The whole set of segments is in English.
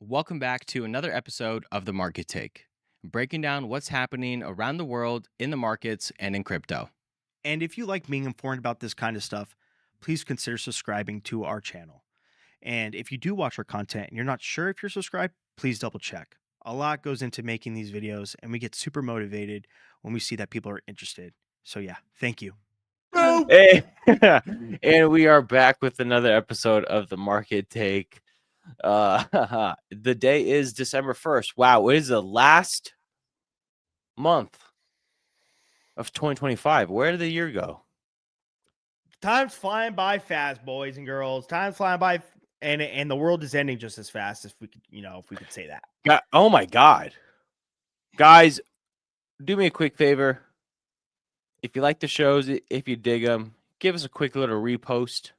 Welcome back to another episode of The Market Take, breaking down what's happening around the world in the markets and in crypto. And if you like being informed about this kind of stuff, please consider subscribing to our channel. And if you do watch our content and you're not sure if you're subscribed, please double check. A lot goes into making these videos, and we get super motivated when we see that people are interested. So yeah, thank you. Hey, and we are back with another episode of The Market Take. The day is December 1st. Wow, it is the last month of 2025. Where did the year go? Time's flying by fast, boys and girls. Time's flying by, and the world is ending just as fast, if we could say that. Oh my God. Guys, do me a quick favor. If you like the shows, if you dig them, give us a quick little repost.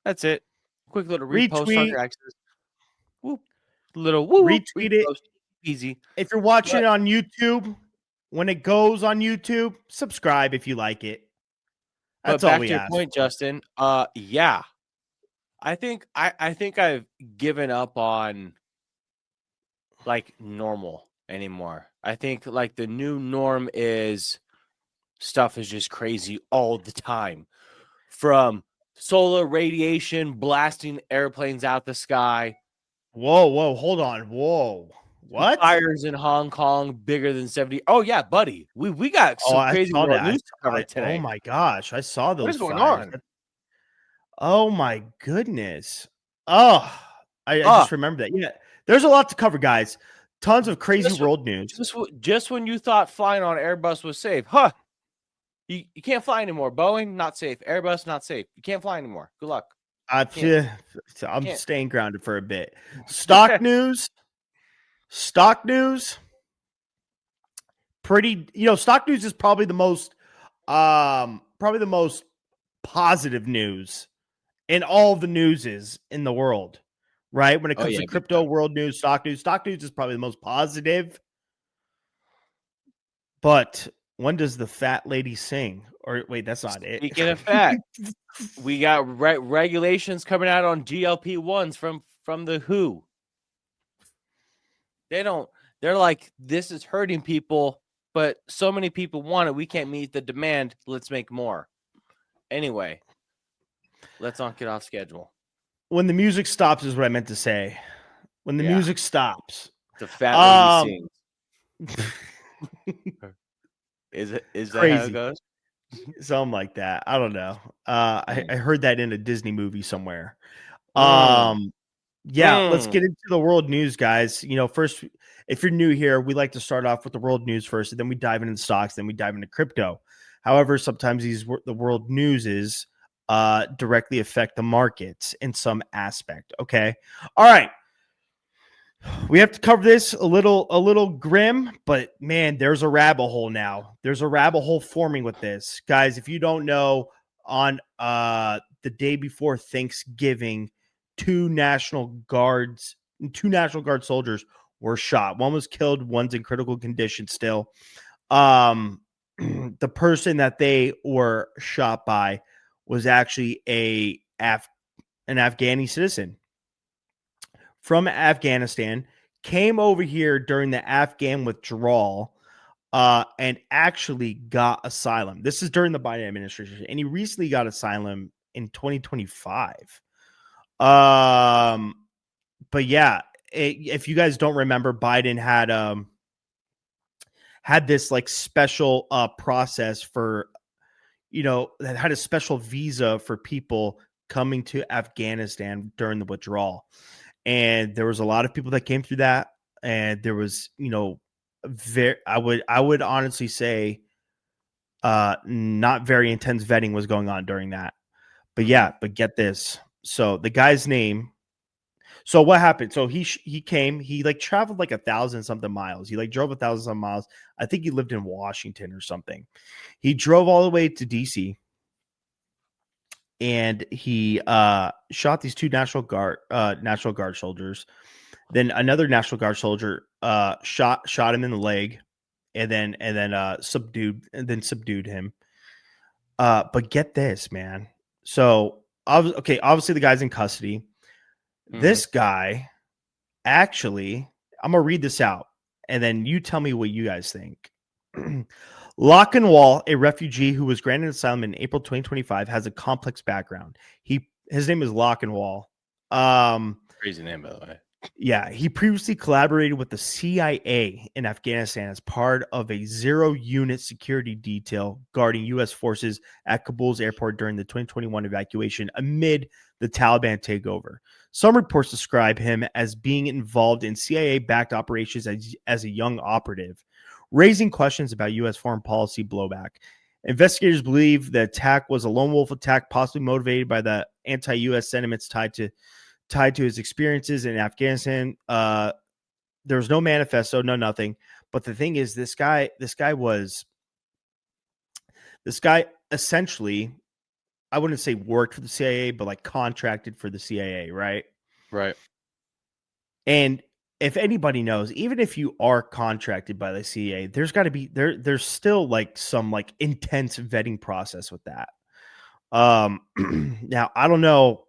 That's it. Quick little repost on your access. Whoop. Little whoop. Retweet it. Easy. If you're watching it on YouTube, when it goes on YouTube, subscribe if you like it. That's all we ask. Back to your point, Justin. Yeah. I think I've given up on like normal anymore. I think like the new norm is stuff is just crazy all the time. From solar radiation blasting airplanes out the sky. Whoa, hold on. Whoa. What? Fires in Hong Kong bigger than 70. Oh yeah, buddy. We got some crazy news to cover today. Oh my gosh, I saw those. What is going fires. on? Oh my goodness. Oh, I just remember that. Yeah, there's a lot to cover, guys. Tons of crazy world news. Just when you thought flying on Airbus was safe, huh? You can't fly anymore. Boeing, not safe. Airbus, not safe. You can't fly anymore. Good luck. I'm staying grounded for a bit. Stock news. Stock news. Stock news is probably the most positive news in all the newses in the world, right? When it comes to crypto, world news, stock news is probably the most positive. But when does the fat lady sing? Or wait, that's not it. Speaking of fat, we got regulations coming out on GLP-1s from the WHO. They're like, this is hurting people, but so many people want it. We can't meet the demand. Let's make more. Anyway, let's not get off schedule. When the music stops is what I meant to say. When the music stops. The fat lady sings. Is that crazy. how it goes? Something like that. I don't know. I heard that in a Disney movie somewhere. Let's get into the world news, guys. First, if you're new here, we like to start off with the world news first, and then we dive into stocks, then we dive into crypto. However, sometimes the world news directly affect the markets in some aspect. Okay. All right. We have to cover this a little grim, but man, there's a rabbit hole now. There's a rabbit hole forming with this. Guys, if you don't know, on the day before Thanksgiving, two National Guard soldiers were shot. One was killed, one's in critical condition still. The person that they were shot by was actually an Afghani citizen from Afghanistan, came over here during the Afghan withdrawal, and actually got asylum. This is during the Biden administration, and he recently got asylum in 2025. But yeah, if you guys don't remember, Biden had this like special process for, that had a special visa for people coming to Afghanistan during the withdrawal. And there was a lot of people that came through that. And there was, I would honestly say not very intense vetting was going on during that. But yeah, but get this. So the guy's name. So what happened? So he came, he like traveled like 1,000 something miles. He like drove 1,000 some miles. I think he lived in Washington or something. He drove all the way to DC. And he shot these two National Guard soldiers. Then another National Guard soldier shot him in the leg, and then subdued him. But get this, man. So obviously the guy's in custody. Mm-hmm. This guy Actually, I'm gonna read this out, and then you tell me what you guys think. Lockenwall, a refugee who was granted asylum in April 2025, has a complex background. His name is Lockenwall. Crazy name, by the way. Yeah, he previously collaborated with the CIA in Afghanistan as part of a zero-unit security detail guarding U.S. forces at Kabul's airport during the 2021 evacuation amid the Taliban takeover. Some reports describe him as being involved in CIA-backed operations as a young operative, raising questions about U.S. foreign policy blowback. Investigators believe the attack was a lone wolf attack, possibly motivated by the anti-U.S. sentiments tied to his experiences in Afghanistan. There was no manifesto, no nothing. But the thing is, this guy essentially, I wouldn't say worked for the CIA, but like contracted for the CIA, right? Right. And if anybody knows, even if you are contracted by the CIA, there's got to be there's still like some like intense vetting process with that. Now I don't know.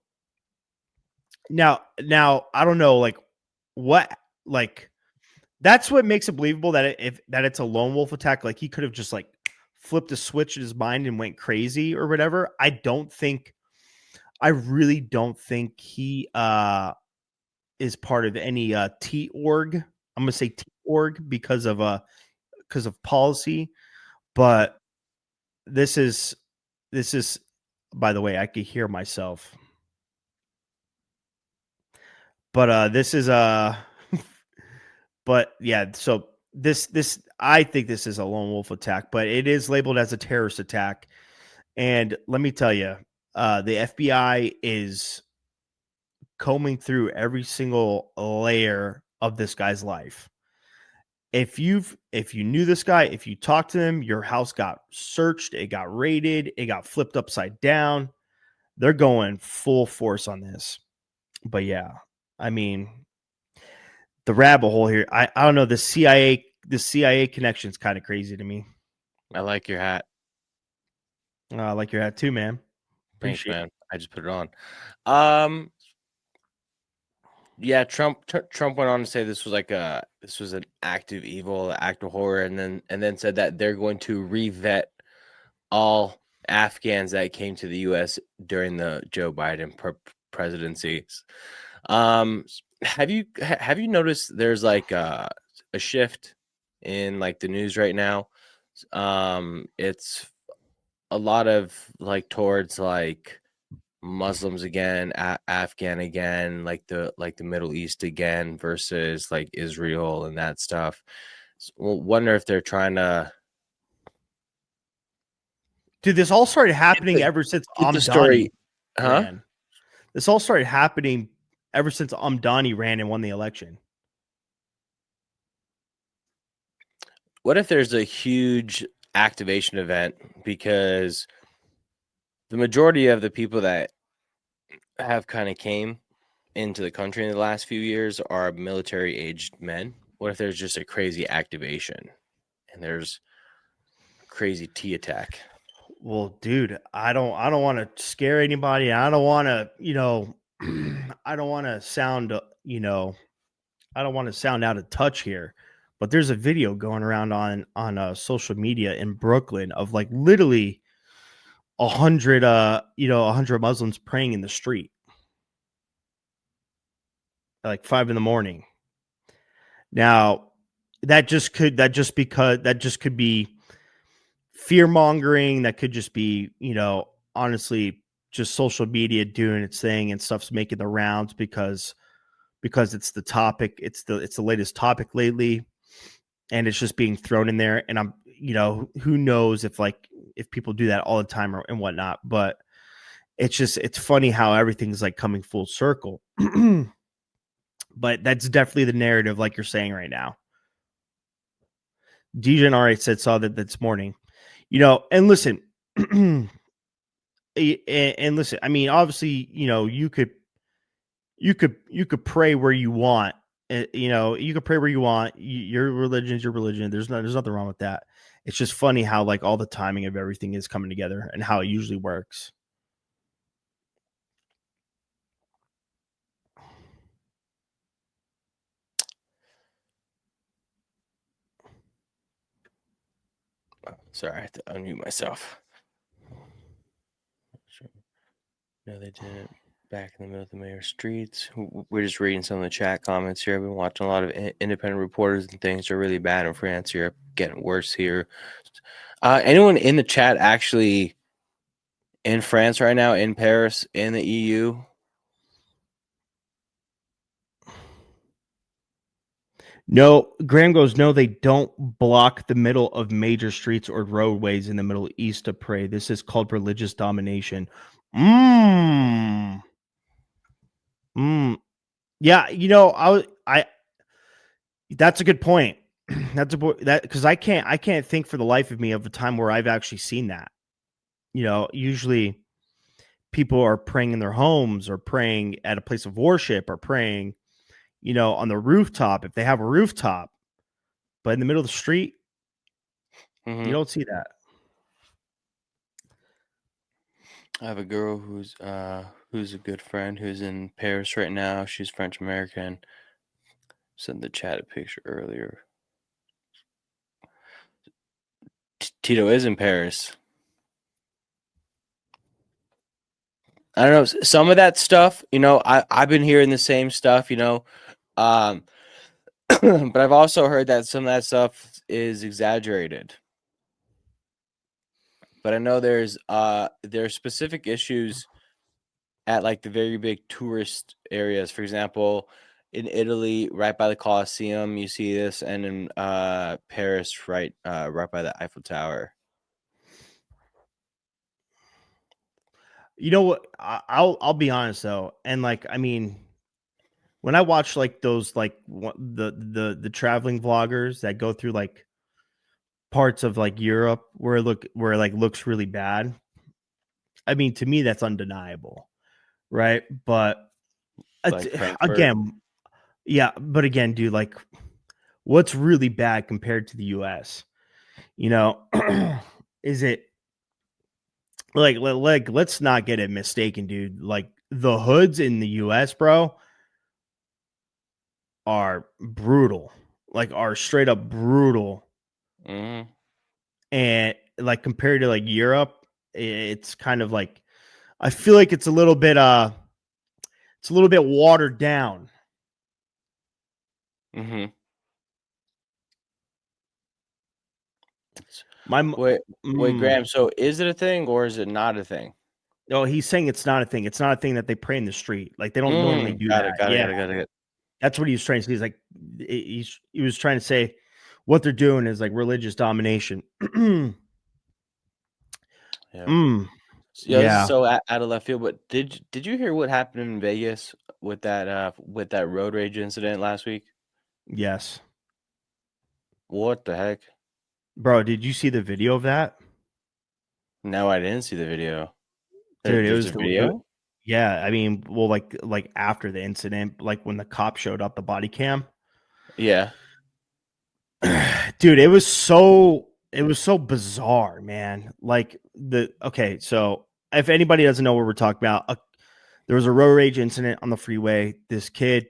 Now I don't know like what like that's what makes it believable that it's a lone wolf attack. Like he could have just like flipped a switch in his mind and went crazy or whatever. I really don't think he is part of any T org. I'm gonna say T org because of policy. But this is by the way, I could hear myself. But this is but yeah, so this I think this is a lone wolf attack, but it is labeled as a terrorist attack. And let me tell you, the FBI is combing through every single layer of this guy's life. If you knew this guy, if you talked to him, your house got searched, it got raided, it got flipped upside down. They're going full force on this. But yeah, I mean, the rabbit hole here. I don't know. The CIA connection is kind of crazy to me. I like your hat. I like your hat too, man. Thanks, Appreciate it. man. I just put it on. Yeah, Trump went on to say this was an act of evil, act of horror, and then said that they're going to revet all Afghans that came to the U.S. during the Joe Biden presidency. Have you noticed there's like a shift in like the news right now? It's a lot of like towards like Muslims again, Afghan again, like the Middle East again versus like Israel and that stuff. So, wonder if they're trying to. Dude, this all started happening ever since Get the Amdani story, huh? ran. This all started happening ever since Amdani ran and won the election. What if there's a huge activation event because the majority of the people that have kind of came into the country in the last few years are military aged men? What if there's just a crazy activation and there's a crazy T attack? Well, dude, I don't want to scare anybody. I don't want to, I don't want to sound, I don't want to sound out of touch here. But there's a video going around on social media in Brooklyn of like literally 100 Muslims praying in the street at like 5 a.m. Now that just could be fear mongering. That could just be, honestly, just social media doing its thing and stuff's making the rounds because it's the topic. It's the latest topic lately, and it's just being thrown in there. And I'm, who knows if people do that all the time and whatnot. But it's funny how everything's like coming full circle. But that's definitely the narrative, like you're saying right now. DJ saw that this morning. And listen, and listen, I mean, obviously, you could pray where you want. You could pray where you want. Your religion is your religion. There's nothing wrong with that. It's just funny how like all the timing of everything is coming together and how it usually works. Sorry, I have to unmute myself. No, they didn't. Back in the middle of the mayor's streets. We're just reading some of the chat comments here. I've been watching a lot of independent reporters, and things are really bad in France here, getting worse here. Anyone in the chat actually in France right now, in Paris, in the EU? No, Graham goes, no, they don't block the middle of major streets or roadways in the Middle East to pray. This is called religious domination. Yeah, that's a good point. Because I can't think for the life of me of a time where I've actually seen that. Usually people are praying in their homes or praying at a place of worship or praying, on the rooftop if they have a rooftop. But in the middle of the street, you don't see that. I have a girl who's a good friend who's in Paris right now. She's French American. Sent the chat a picture earlier. Tito is in Paris. I don't know. Some of that stuff, I've been hearing the same stuff, but I've also heard that some of that stuff is exaggerated. But I know there's specific issues at like the very big tourist areas. For example, in Italy, right by the Colosseum, you see this, and in Paris, right by the Eiffel Tower. You know what? I'll be honest though, and when I watch like those the traveling vloggers that go through like parts of like Europe where it looks really bad. I mean, to me that's undeniable, right? But Like again, yeah, but again, dude, like what's really bad compared to the US? Is it like let's not get it mistaken, dude. Like the hoods in the US, bro, are brutal. Like are straight up brutal. Mm-hmm. And like compared to like Europe, it's kind of like I feel like it's a little bit watered down. Mm-hmm. Wait, Graham. So is it a thing or is it not a thing? No, he's saying it's not a thing. It's not a thing that they pray in the street. Like they don't normally do that. Got it. That's what he was trying to say. He's like he was trying to say what they're doing is like religious domination. Yeah. This is so out of left field. But did you hear what happened in Vegas with that road rage incident last week? Yes. What the heck, bro? Did you see the video of that? No, I didn't see the video. Dude, There's a video. Yeah, I mean, well, like after the incident, like when the cop showed up, the body cam. Yeah. Dude, it was so bizarre, man. Like so if anybody doesn't know what we're talking about, there was a road rage incident on the freeway. This kid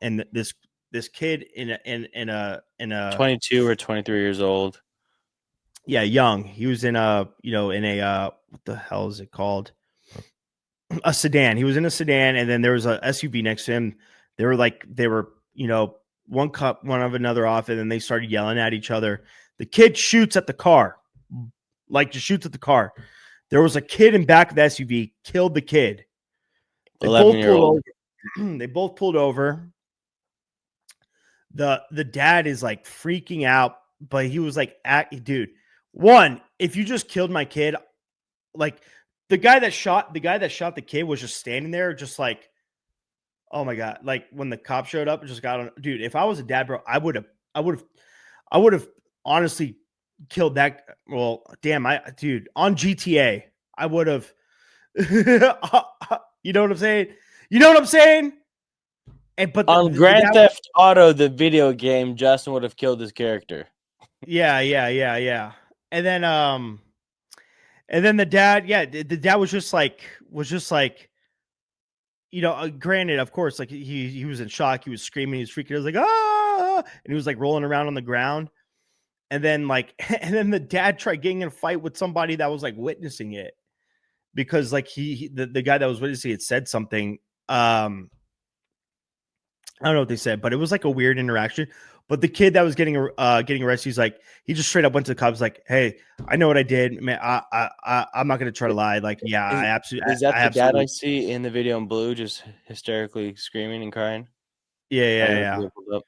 and this kid in a 22 or 23 years old. Yeah, young. He was in a what the hell is it called? A sedan. He was in a sedan, and then there was a SUV next to him. They were one cut one of another off, and then they started yelling at each other. The kid shoots at the car, just shoots at the car. There was a kid in back of the SUV, killed the kid. They both pulled over. They both pulled over. The dad is like freaking out, but he was like, dude, one, if you just killed my kid, like the guy that shot the kid was just standing there, just like, oh my God. Like when the cop showed up, just got on. Dude, if I was a dad, bro, I would have honestly killed that. Well, damn, on GTA, I would have. You know what I'm saying? But on Grand Theft Auto, the video game, Justin would have killed his character. Yeah. And then the dad, the dad was just like, granted, of course, like he was in shock. He was screaming. He was freaking. He was like, ah, and he was like rolling around on the ground. and then like and then the dad tried getting in a fight with somebody that was like witnessing it because like the guy that was witnessing it said something. I don't know what they said, but it was like a weird interaction. But the kid that was getting arrested, he's like, he just straight up went to the cops, like, "Hey, I know what I did, man. I'm not gonna try to lie. Like, yeah, Is, I absolutely, is that I the dad I absolutely, see in the video in blue, just hysterically screaming and crying? yeah, I yeah, have the yeah." video pulled up.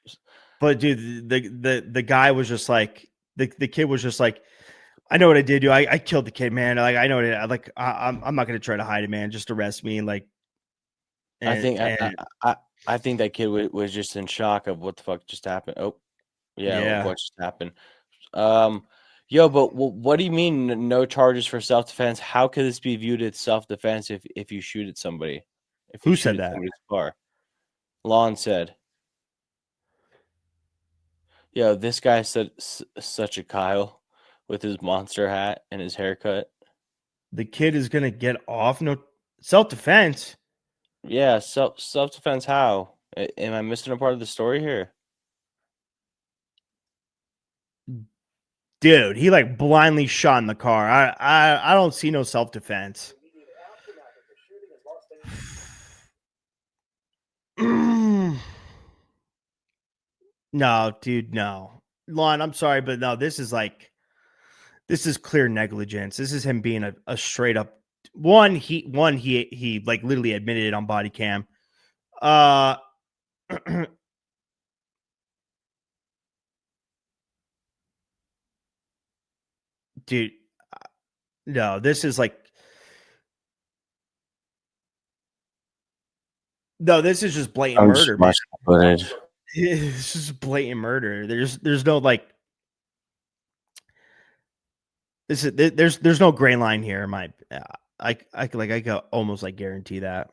But dude, the guy was just like, the kid was just like, I know what I did, dude. I killed the kid, man. Like, I know what I'm not gonna try to hide it, man. Just arrest me, like, I think I, and I, I think that kid was just in shock of what the fuck just happened. Oh, yeah, yeah. what just happened? Yo, but what do you mean no charges for self-defense? How could this be viewed as self-defense if you shoot at somebody? If you Who shoot said at that? somebody's car? Lon said, "Yo, this guy said such a Kyle with his monster hat and his haircut." The kid is gonna get off. No self defense. Yeah, self-defense. How? Am I missing a part of the story here? Dude, he like blindly shot in the car. I don't see no self defense. No, dude, no. Lon, I'm sorry, but no, this is clear negligence. This is him being a straight up he like literally admitted it on body cam. Uh dude, no, this is like no, this is just blatant I'm just murder, man. watching the footage. It's just blatant murder. There's no like there's no gray line here. I can almost like guarantee that.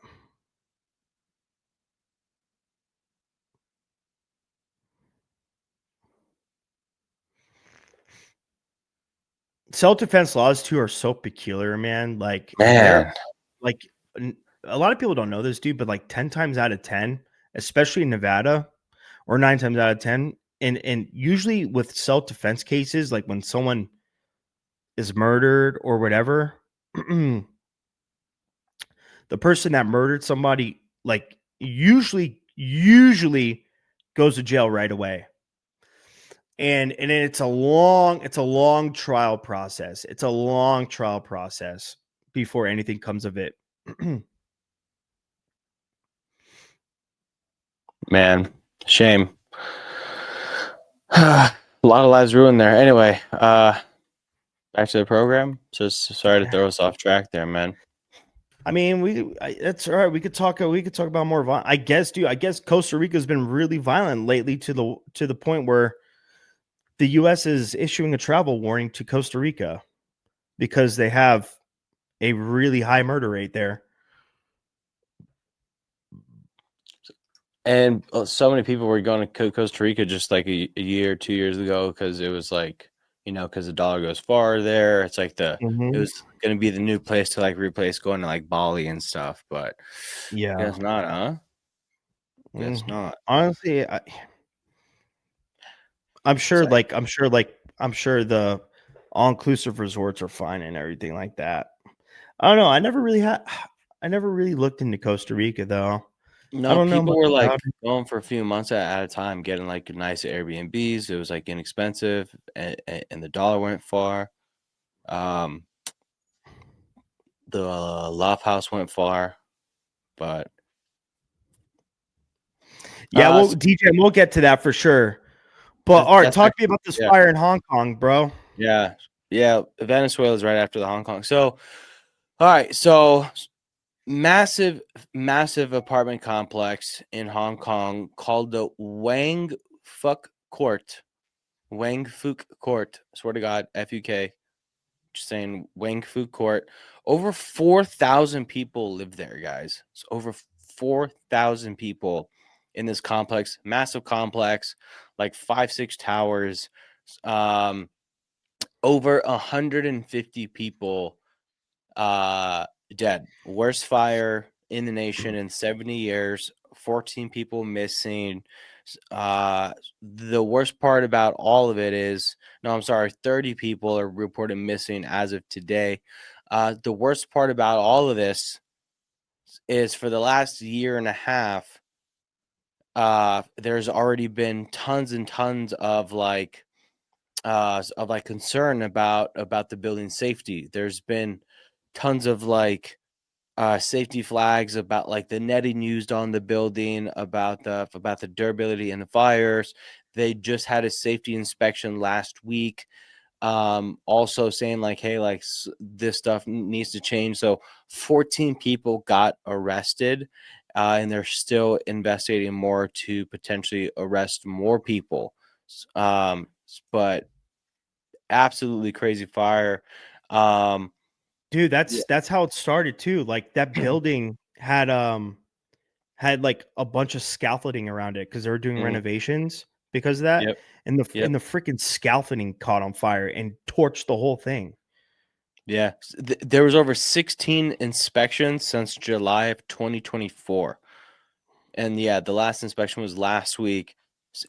Self defense laws too are so peculiar, man. Like they're Man, like a lot of people don't know this, dude, but like 10 times out of 10, especially in Nevada, or 9 times out of 10, and usually with self defense cases, like when someone is murdered or whatever, the person that murdered somebody like usually goes to jail right away. And it's a long trial process. It's a long trial process before anything comes of it. man, shame. A lot of lives ruined there. Anyway, back to the program. So sorry to throw us off track there, man. I mean, that's all right. We could talk about more I guess, dude. I guess Costa Rica's been really violent lately to the point where the US is issuing a travel warning to Costa Rica because they have a really high murder rate there. And so many people were going to Costa Rica just like a year, 2 years ago because it was like, because the dollar goes far there. It's like it was going to be the new place to like replace going to like Bali and stuff. But Yeah. guess not, huh? Guess not. Honestly, I'm sure the all-inclusive resorts are fine and everything like that. I don't know. I never really looked into Costa Rica though. I No, don't know people much were like about it. going for a few months at a time, getting like nice Airbnbs. It was like inexpensive, and the dollar went far. Um, the Love House went far, but Yeah, well, so DJ, we'll get to that for sure. But Art, that's talk to me actually, about this yeah, fire in Hong Kong, bro. yeah, yeah. Venezuela is right after the Hong Kong. So, all right, so massive, massive apartment complex in Hong Kong called the Wang Fuck Court. Wang Fuk Court. Swear to God, FUK. Just saying, Wang Fuk Court. Over 4,000 people live there, guys. It's over 4,000 people in this complex, massive complex, like 5, 6 towers. Over 150 people dead. Worst fire in the nation in 70 years. 14 people missing. The worst part about all of it is, no, I'm sorry, 30 people are reported missing as of today. The worst part about all of this is for the last year and a half, there's already been tons and tons of concern about the building safety. There's been tons of safety flags about like the netting used on the building, about the durability and the fires. They just had a safety inspection last week, also saying like, hey, like this stuff needs to change. So 14 people got arrested, and they're still investigating more to potentially arrest more people. But absolutely crazy fire. Dude, Yeah. that's how it started too. Like that building had like a bunch of scaffolding around it because they were doing Mhm. renovations because of that. Yep. And the Yep. freaking scaffolding caught on fire and torched the whole thing. Yeah. There was over 16 inspections since July of 2024. And yeah, the last inspection was last week.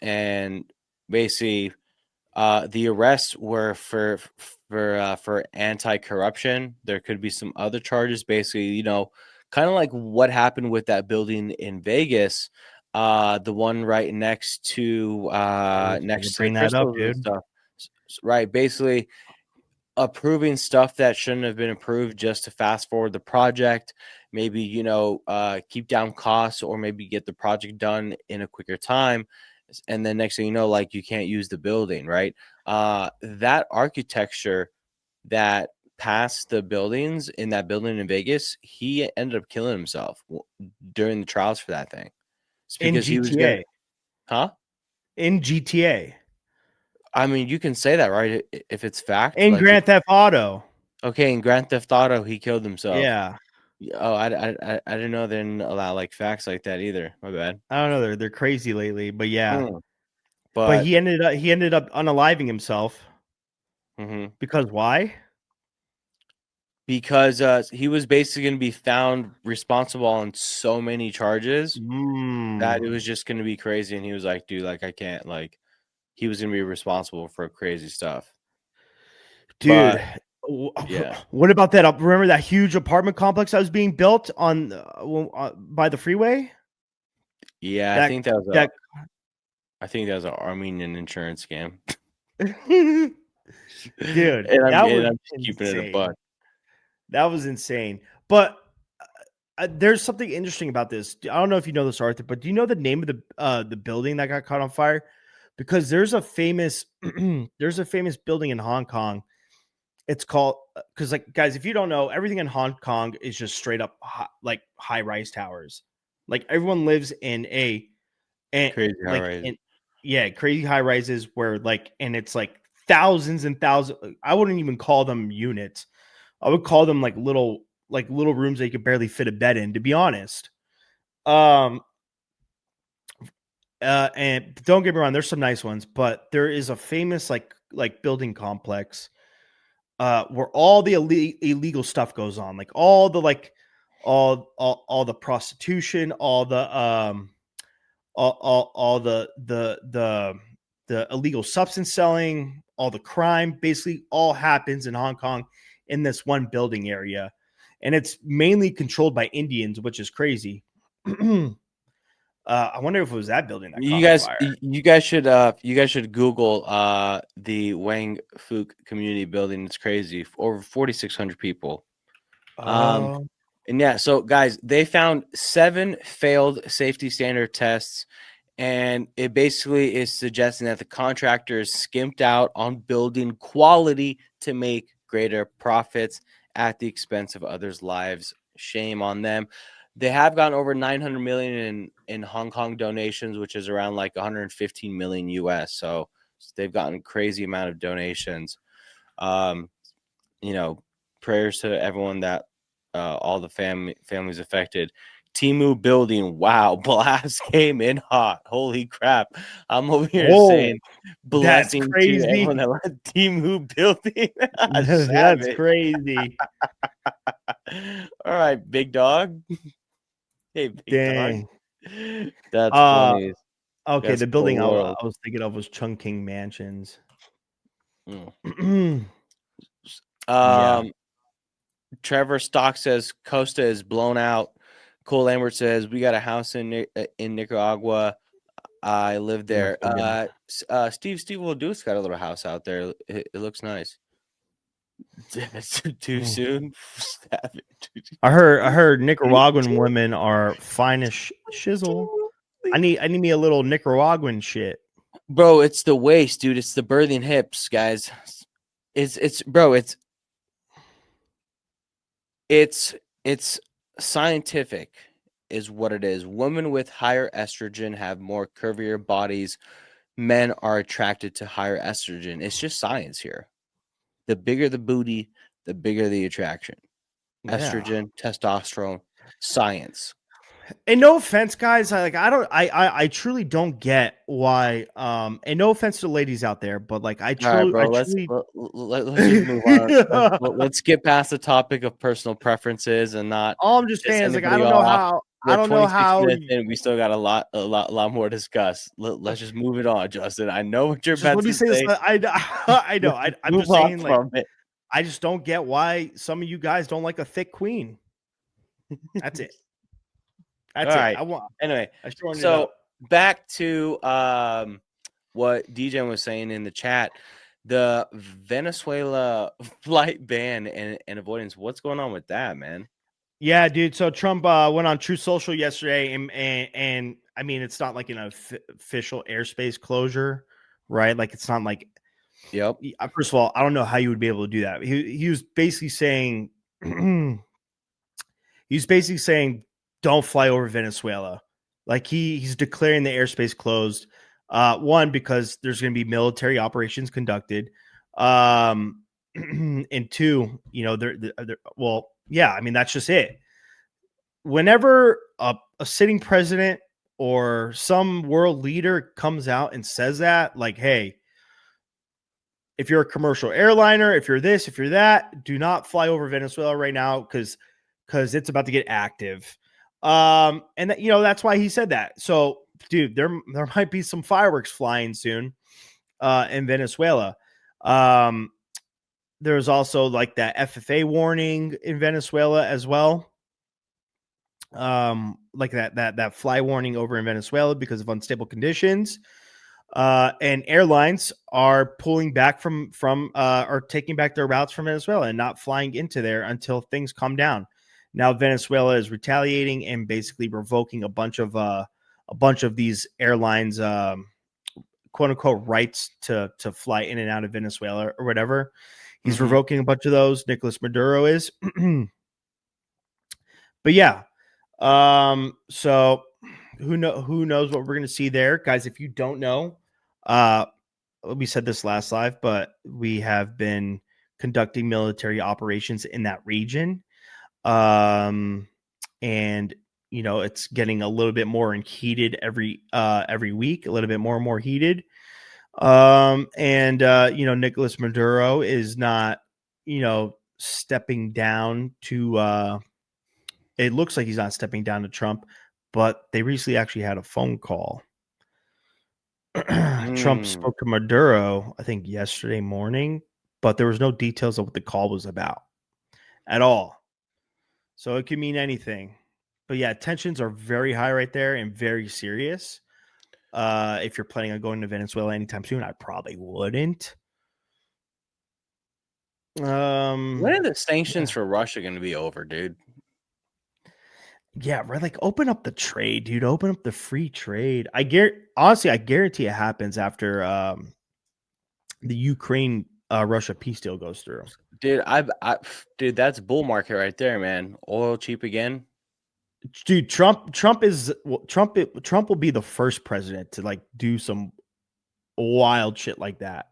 And basically, the arrests were for anti-corruption. There could be some other charges. Basically, kind of like what happened with that building in Vegas, the one right next to I was gonna bring that up, Crystals and dude. stuff. Right, basically approving stuff that shouldn't have been approved just to fast forward the project, maybe keep down costs, or maybe get the project done in a quicker time. And then next thing you know, like, you can't use the building, right? That architecture that passed the buildings in that building in Vegas, he ended up killing himself during the trials for that thing. It's In because he was gonna, GTA. huh? In GTA. I mean, you can say that, right? If it's fact, In like, Grand Theft Auto. okay, in Grand Theft Auto, he killed himself. Yeah. Oh, I didn't know they didn't allow like facts like that either. My bad. I don't know. They're crazy lately, but yeah. Mm. But But he ended up unaliving himself mhm. because why? Because he was basically going to be found responsible on so many charges that Mm. it was just going to be crazy. And he was like, dude, like, I can't, like, he was going to be responsible for crazy stuff. Dude, But yeah, what about that? Remember that huge apartment complex that was being built on by the freeway? yeah, That that I think that was an Armenian insurance scam. dude, and that was I'm just keeping it a buck. insane. That was insane. But there's something interesting about this. I don't know if you know this, Arthur, but do you know the name of the building that got caught on fire? Because there's a famous there's a famous building in Hong Kong. It's called, because like, guys, if you don't know, everything in Hong Kong is just straight up like high rise towers. Like everyone lives in and Crazy high like rise. in yeah, crazy high rises where like, and it's like thousands and thousands. I wouldn't even call them units. I would call them like little rooms that you could barely fit a bed in, to be honest. Um and don't get me wrong, there's some nice ones, but there is a famous like building complex where all the illegal stuff goes on, like all the like all the prostitution, all the illegal substance selling, all the crime, basically all happens in Hong Kong in this one building area, and it's mainly controlled by Indians, which is crazy. I wonder if it was that building that caught on fire. You guys should Google the Wang Fuk community building. It's crazy. Over 4,600 people. Oh, And yeah, so guys, they found 7 failed safety standard tests, and it basically is suggesting that the contractors skimped out on building quality to make greater profits at the expense of others' lives. Shame on them. They have gotten over 900 million in Hong Kong donations, which is around like 115 million US. So they've gotten crazy amount of donations. Um, Prayers to everyone that all the families affected. Timu building, wow, blast came in hot. Holy crap. I'm over here oh, saying that's blessing to everyone crazy. that left Timu building. That's Savage. crazy. All right, big dog. Hey, big dog. Dang. That's Uh, funny. Okay, That's the building cool I world. was thinking of was Chungking Mansions. Mm. Yeah. Trevor Stock says Costa is blown out. Cole Lambert says we got a house in Nicaragua. I live there. Steve Will Deuce got a little house out there. It looks nice. Too soon. I heard Nicaraguan women are fine as shizzle. I need me a little Nicaraguan shit. Bro, it's the waist, dude. It's the birthing hips, guys. It's scientific is what it is. Women with higher estrogen have more curvier bodies. Men are attracted to higher estrogen. It's just science here. The bigger the booty, the bigger the attraction. Yeah. Estrogen, testosterone, science. And no offense, guys. I truly don't get why. And no offense to ladies out there, but like All right, bro. Let's just move on. Let's get past the topic of personal preferences and not. All I'm just saying is like I don't know how. Minutes in, we still got a lot more to discuss. Let's just move it on, Justin. I know what you're Just about let me to say say. this. I know. I'm Move just on saying like from it. I just don't get why some of you guys don't like a thick queen. That's it. That's All it. right. Anyway, so back to what DJ was saying in the chat, the Venezuela flight ban and avoidance. What's going on with that, man? Yeah, dude. So Trump went on True Social yesterday, and I mean, it's not like an official airspace closure, right? Like it's not like. Yep. First of all, I don't know how you would be able to do that. He was basically saying, don't fly over Venezuela. Like he's declaring the airspace closed. One, because there's going to be military operations conducted. And two, well, yeah, I mean, that's just it. Whenever a sitting president or some world leader comes out and says that, like, hey, if you're a commercial airliner, if you're this, if you're that, do not fly over Venezuela right now because it's about to get active. And that's why he said that. So, dude, there might be some fireworks flying soon in Venezuela. There's also like that FFA warning in Venezuela as well. Like that fly warning over in Venezuela because of unstable conditions. And airlines are pulling back from or taking back their routes from Venezuela and not flying into there until things calm down. Now Venezuela is retaliating and basically revoking a bunch of these airlines, quote unquote, rights to fly in and out of Venezuela or whatever. He's revoking a bunch of those. Nicolas Maduro is, but yeah. So who knows what we're going to see there, guys? If you don't know, we said this last live, but we have been conducting military operations in that region. And it's getting a little bit more heated every week, a little bit more and more heated. Nicolas Maduro is not, stepping down to, it looks like he's not stepping down to Trump, but they recently actually had a phone call. Trump spoke to Maduro, I think yesterday morning, but there was no details of what the call was about at all. So it could mean anything. But yeah, tensions are very high right there and very serious. If you're planning on going to Venezuela anytime soon, I probably wouldn't. When are the sanctions for Russia going to be over, dude? Yeah, right. Like, open up the trade, dude. Open up the free trade. I guarantee it happens after the Ukraine Russia peace deal goes through. Dude, dude, that's bull market right there, man. Oil cheap again. Dude, Trump will be the first president to like do some wild shit like that.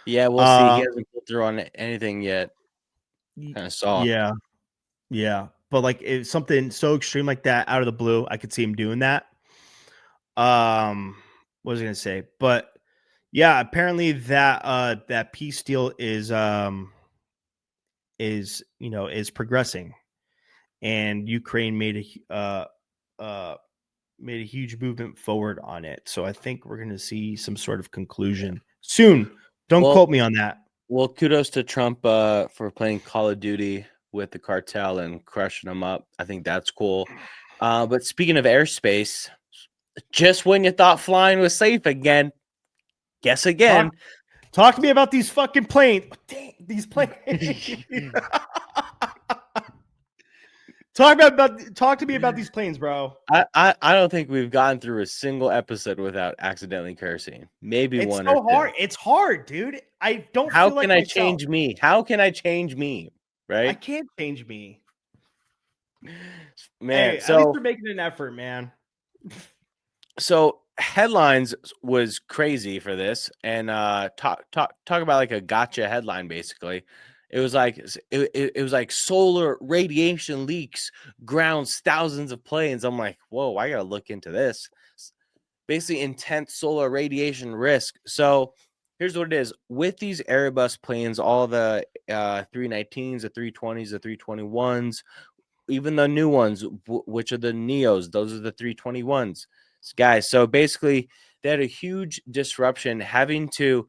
Yeah, we'll see. He hasn't put through on anything yet. Kind of soft. Yeah. But like, if something so extreme like that out of the blue, I could see him doing that. What was I gonna say? But yeah, apparently that peace deal is progressing, and Ukraine made made a huge movement forward on it. So I think we're going to see some sort of conclusion soon. Don't quote me on that. Well, kudos to Trump for playing Call of Duty with the cartel and crushing them up. I think that's cool. But speaking of airspace, just when you thought flying was safe again, guess again. Talk to me about these fucking planes. Dang, these planes. Talk to me about these planes, bro. I don't think we've gotten through a single episode without accidentally cursing. Maybe It's one so or two. hard. It's hard, dude. I don't How feel like can I myself. change me? How can I change me? Right? I can't change me. Man, Hey, so at least we're making an effort, man. So headlines was crazy for this, and talk about like a gotcha headline. Basically, it was like it was like solar radiation leaks grounds thousands of planes. I'm like, whoa, I gotta look into this. Basically, intense solar radiation risk. So here's what it is with these Airbus planes, all the 319s, the 320s, the 321s, even the new ones, which are the Neos. Those are the 321s. Guys, so basically they had a huge disruption, having to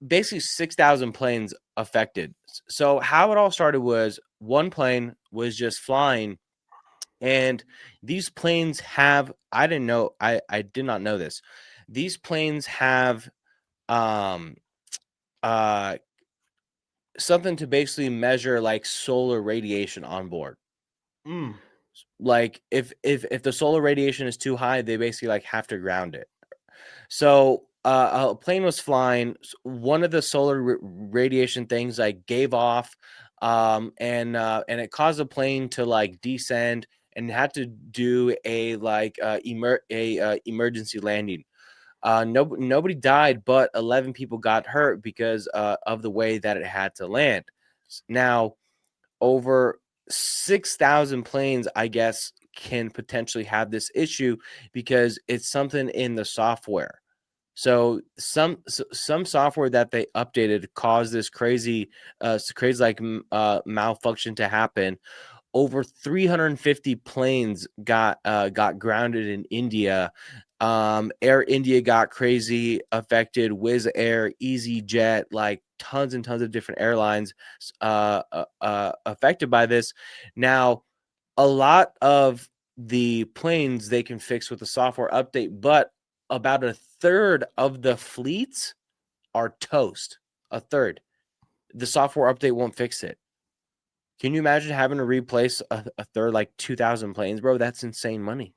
basically 6,000 planes affected. So how it all started was one plane was just flying, and these planes have, I did not know this, these planes have something to basically measure like solar radiation on board. Like if the solar radiation is too high, they basically like have to ground it. So a plane was flying. One of the solar radiation things like gave off, and it caused the plane to like descend and had to do a like emergency landing. Nobody died, but 11 people got hurt because of the way that it had to land. Now, over 6,000 planes, I guess, can potentially have this issue because it's something in the software. So some software that they updated caused this crazy malfunction to happen. Over 350 planes got grounded in India. Air India got crazy affected. Wizz Air, EasyJet, like tons and tons of different airlines affected by this. Now, a lot of the planes they can fix with the software update, but about a third of the fleets are toast. A third. The software update won't fix it. Can you imagine having to replace a third, like 2,000 planes, bro? That's insane money.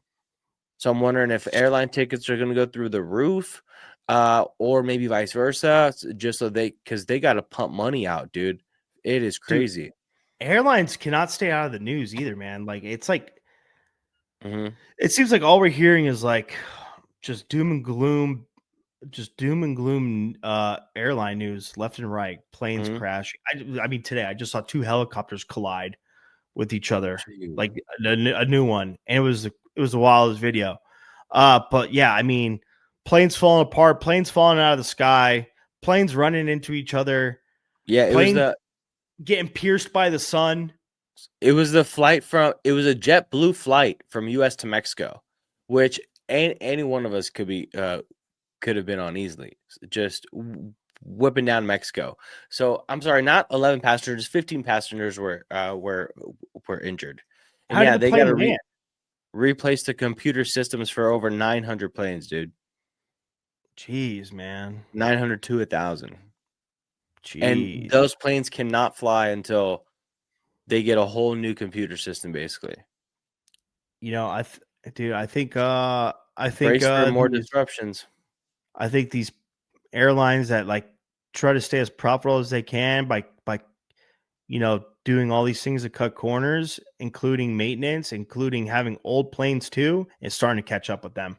So I'm wondering if airline tickets are going to go through the roof, or maybe vice versa, just so because they got to pump money out, dude. It is crazy. Dude, airlines cannot stay out of the news either, man. Like it's like it seems like all we're hearing is like just doom and gloom, airline news left and right, planes crashing. I mean, today I just saw 2 helicopters collide with each other, like a new one, and it was the wildest video. But yeah, I mean, planes falling apart, planes falling out of the sky, planes running into each other. Yeah, planes getting pierced by the sun. It was a JetBlue flight from U.S. to Mexico, which any one of us could have been on easily, just whipping down Mexico. So I'm sorry, not 11 passengers, 15 passengers were injured. And How did the they got plane to land? replace the computer systems for over 900 planes, dude. Jeez, man. 900 to 1,000. Jeez. And those planes cannot fly until they get a whole new computer system, basically. You know, I think brace for more disruptions. I think these airlines that like try to stay as profitable as they can by doing all these things to cut corners, including maintenance, including having old planes too, is starting to catch up with them.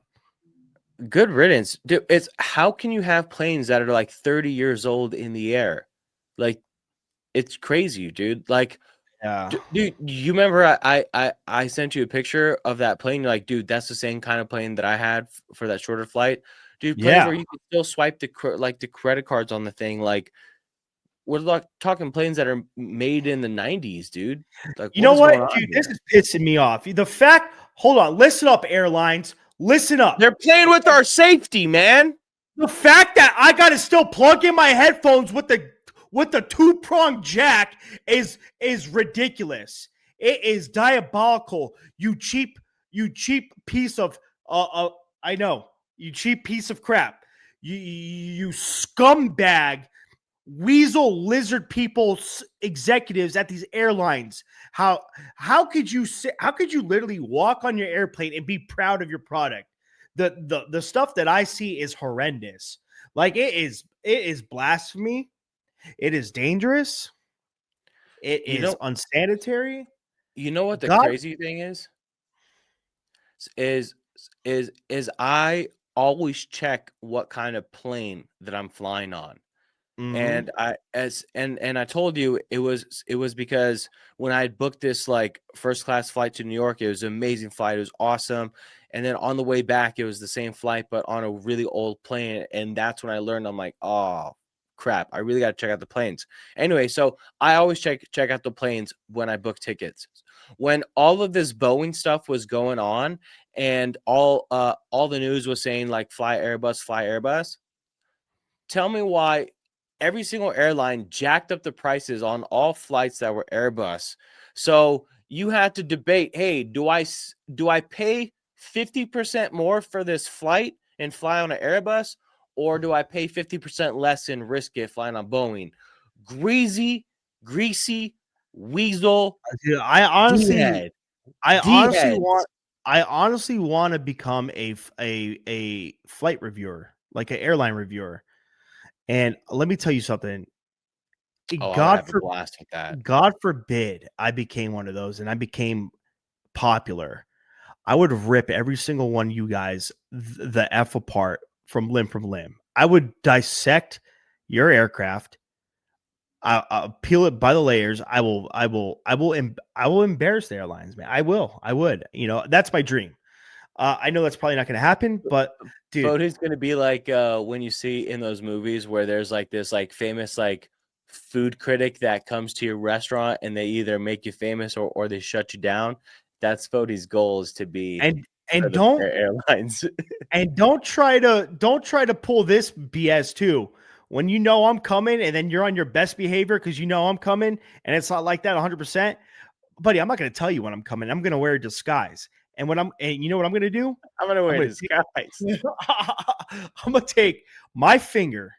Good riddance. Dude, it's how can you have planes that are like 30 years old in the air? Like, it's crazy, dude. Like, yeah. Dude, you remember I sent you a picture of that plane? You're like, dude, that's the same kind of plane that I had for that shorter flight. Dude, planes where you can still swipe the credit cards on the thing. Like, we're like talking planes that are made in the 90s, dude. Like, you know what, dude? This is pissing me off. The fact hold on. Listen up, airlines. Listen up. They're playing with our safety, man. The fact that I got to still plug in my headphones with the two-pronged jack is ridiculous. It is diabolical. You cheap piece of I know. You cheap piece of crap. You scumbag weasel lizard people executives at these airlines. How could you literally walk on your airplane and be proud of your product? The stuff that I see is horrendous. Like it is blasphemy. It is dangerous. It is unsanitary. You know what the God, crazy thing is I always check what kind of plane that I'm flying on. And I told you it was because when I had booked this like first class flight to New York, it was an amazing flight. It was awesome. And then on the way back, it was the same flight, but on a really old plane. And that's when I learned, I'm like, oh crap, I really got to check out the planes. Anyway, so I always check out the planes when I book tickets. When all of this Boeing stuff was going on and all the news was saying like fly Airbus, tell me why every single airline jacked up the prices on all flights that were Airbus. So you had to debate, hey, do I pay 50% more for this flight and fly on an Airbus, or do I pay 50% less and risk it flying on Boeing? Greasy weasel. Dude, I honestly want to become a flight reviewer, like an airline reviewer. And let me tell you something. God forbid I became one of those and I became popular. I would rip every single one of you guys the F apart from limb. I would dissect your aircraft. I'll peel it by the layers. I will embarrass the airlines, man. I would. You know, that's my dream. I know that's probably not going to happen, but dude, Foto's going to be like when you see in those movies where there's like this like famous like food critic that comes to your restaurant and they either make you famous or they shut you down. That's Foto's goal, is to be and don't airlines and don't try to pull this BS too. When you know I'm coming and then you're on your best behavior because you know I'm coming and it's not like that 100%. Buddy, I'm not going to tell you when I'm coming. I'm going to wear a disguise. And you know what I'm going to do? I'm going to wear a disguise. I'm going to take my finger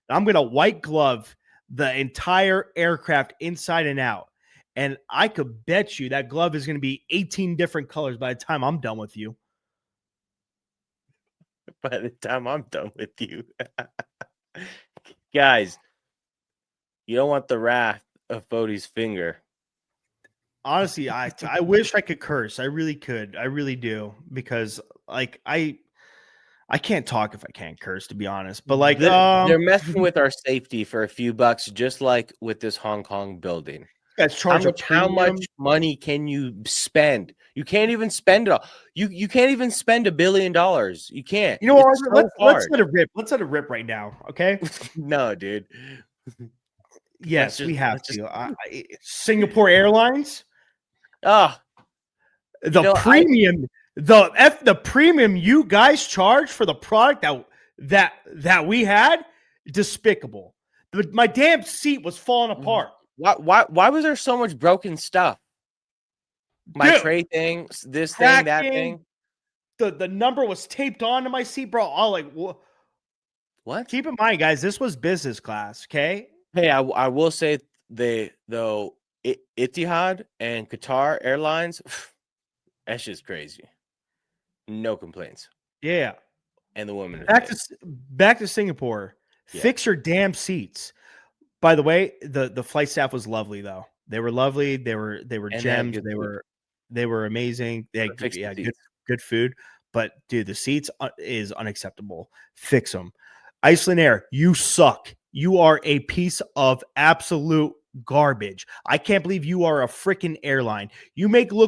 and I'm going to white glove the entire aircraft inside and out. And I could bet you that glove is going to be 18 different colors by the time I'm done with you. By the time I'm done with you. Guys, you don't want the wrath of Bodie's finger. Honestly, I wish I could curse. I really could. I really do, because like I can't talk if I can't curse, to be honest. But like they're messing with our safety for a few bucks, just like with this Hong Kong building. How much money can you spend? You can't even spend it all. You can't even spend $1 billion. You can't. You know what? Let's let it rip. Let's let it rip right now. Okay. No, dude. Yes, we have to. Singapore Airlines. The premium you guys charge for the product that we had, despicable. My damn seat was falling apart. Why was there so much broken stuff? My tray thing, this thing, that thing. The number was taped onto my seat, bro. All like what? Keep in mind, guys, this was business class. Okay. Hey, I will say Etihad and Qatar Airlines, that's just crazy. No complaints. Yeah. And the women. Back to Singapore. Yeah. Fix your damn seats. By the way, the flight staff was lovely though. They were lovely. They were gems. They were amazing. They had good food. But dude, the seats is unacceptable. Fix them. Iceland Air, you suck. You are a piece of absolute garbage. I can't believe you are a freaking airline. You make Ryanair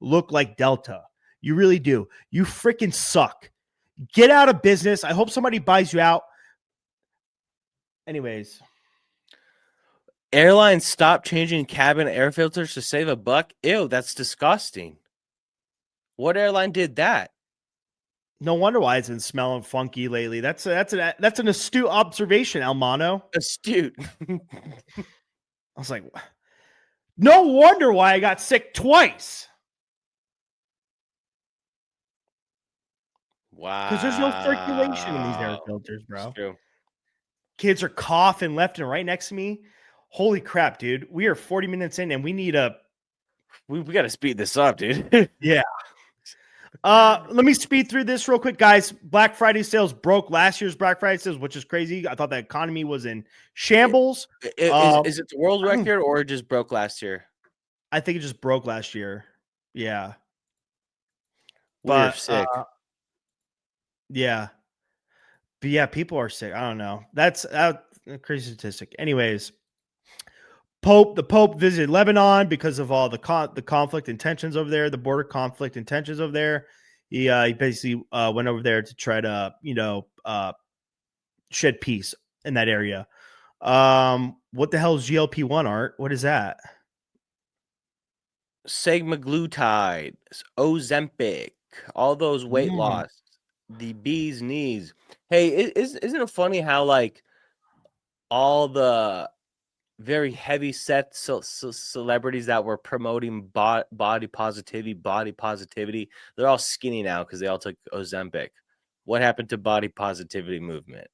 look like Delta. You really do. You freaking suck. Get out of business. I hope somebody buys you out. Anyways, Airlines stop changing cabin air filters to save a buck. Ew, that's disgusting. What airline did that? No wonder why it's been smelling funky lately. That's an astute observation, Almano. Astute. I was like, no wonder why I got sick twice. Wow. Because there's no circulation in these air filters, bro. It's true. Kids are coughing left and right next to me. Holy crap, dude. We are 40 minutes in and we need a We got to speed this up, dude. yeah. Let me speed through this real quick, guys. Black Friday sales broke last year's Black Friday sales, which is crazy. I thought the economy was in shambles. Is it the world record or it just broke last year? I think it just broke last year. Yeah. We're sick. Yeah. But yeah, people are sick. I don't know. That's a crazy statistic. Anyways, the Pope visited Lebanon because of all the conflict and tensions over there, the border conflict and tensions over there. He basically went over there to try to, shed peace in that area. What the hell is GLP-1, Art? What is that? Semaglutide, Ozempic, all those weight loss, the bee's knees. Hey, isn't it funny how like all the very heavy set celebrities that were promoting body positivity, they're all skinny now because they all took Ozempic. What happened to body positivity movement?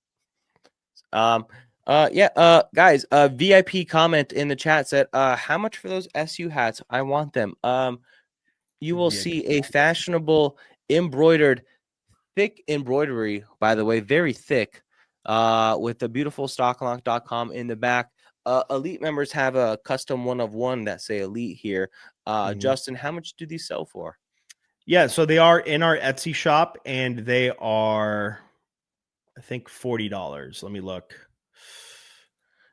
Guys, VIP comment in the chat said, how much for those SU hats? I want them. You will see a fashionable embroidered, thick embroidery, by the way, very thick, with the beautiful stocklock.com in the back. Elite members have a custom one of one that say Elite here. Justin, how much do these sell for? Yeah, so they are in our Etsy shop and they are, I think, $40. Let me look.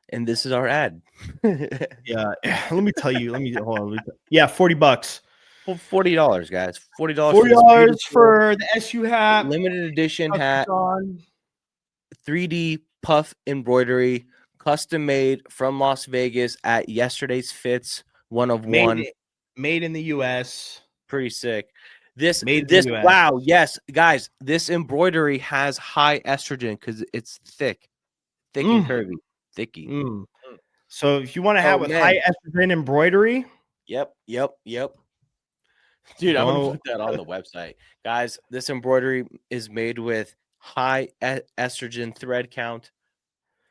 And this is our ad. Yeah, let me tell you. Hold on. Yeah, $40. $40, guys. $40. $40 for the SU hat, limited edition hat, 3D puff embroidery, custom made from Las Vegas at yesterday's fits, one of one. Made in the US. Pretty sick. Wow, yes, guys, this embroidery has high estrogen because it's thick and curvy, thicky. So if you want to have with high estrogen embroidery, yep. Dude, I'm gonna put that on the website, guys. This embroidery is made with high estrogen thread count.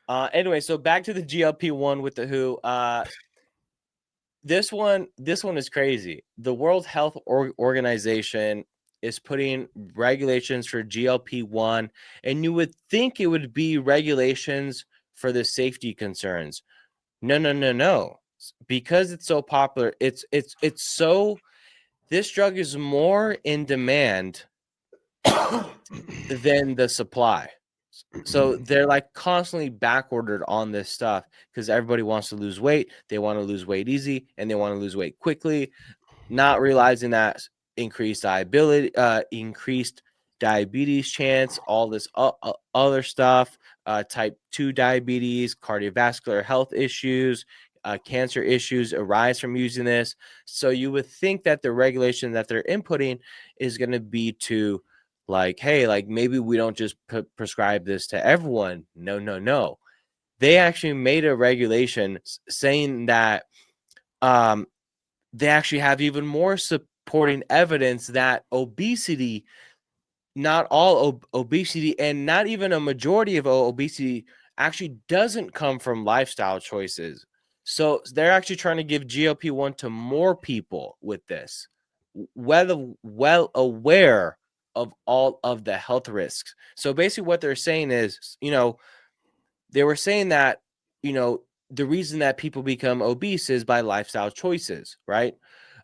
Anyway, so back to the GLP-1 with the WHO. This one is crazy. The World Health Organization is putting regulations for GLP-1, and you would think it would be regulations for the safety concerns. No. Because it's so popular, it's so, this drug is more in demand than the supply. So they're like constantly back ordered on this stuff because everybody wants to lose weight. They want to lose weight easy and they want to lose weight quickly, not realizing that increased diabetes chance, all this other stuff, type 2 diabetes, cardiovascular health issues, cancer issues arise from using this. So you would think that the regulation that they're inputting is going to be to like, hey, like maybe we don't just prescribe this to everyone. No. They actually made a regulation saying that they actually have even more supporting evidence that obesity, not all obesity and not even a majority of obesity actually doesn't come from lifestyle choices. So they're actually trying to give GLP-1 to more people with this, well aware of all of the health risks. So basically what they're saying is, they were saying that, the reason that people become obese is by lifestyle choices, right?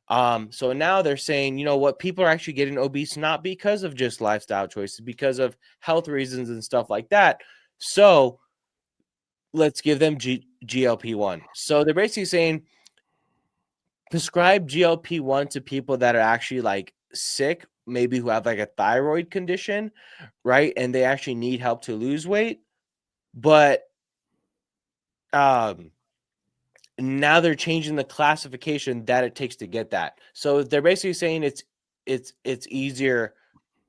So now they're saying, what, people are actually getting obese not because of just lifestyle choices, because of health reasons and stuff like that. So let's give them GLP-1. So they're basically saying prescribe GLP-1 to people that are actually like sick, maybe who have like a thyroid condition, right? And they actually need help to lose weight. But now they're changing the classification that it takes to get that. So they're basically saying it's easier.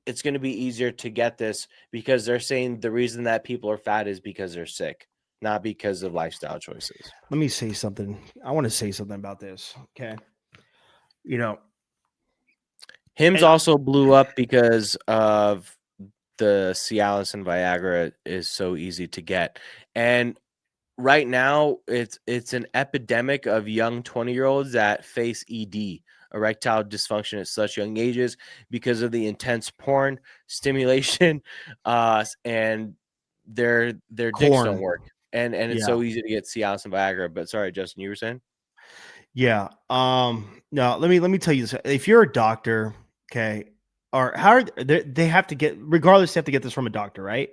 It's going to be easier to get this because they're saying the reason that people are fat is because they're sick, not because of lifestyle choices. Let me say something. I want to say something about this. Okay. Hims And also blew up because of the Cialis and Viagra is so easy to get. And right now it's an epidemic of young 20-year-olds that face ED, erectile dysfunction, at such young ages because of the intense porn stimulation, and their dicks don't corn. work, and it's Yeah. so easy to get Cialis and Viagra. But sorry, Justin, you were saying? Yeah. No, let me tell you this. If you're a doctor, okay, or how are they have to get, regardless, they have to get this from a doctor, right?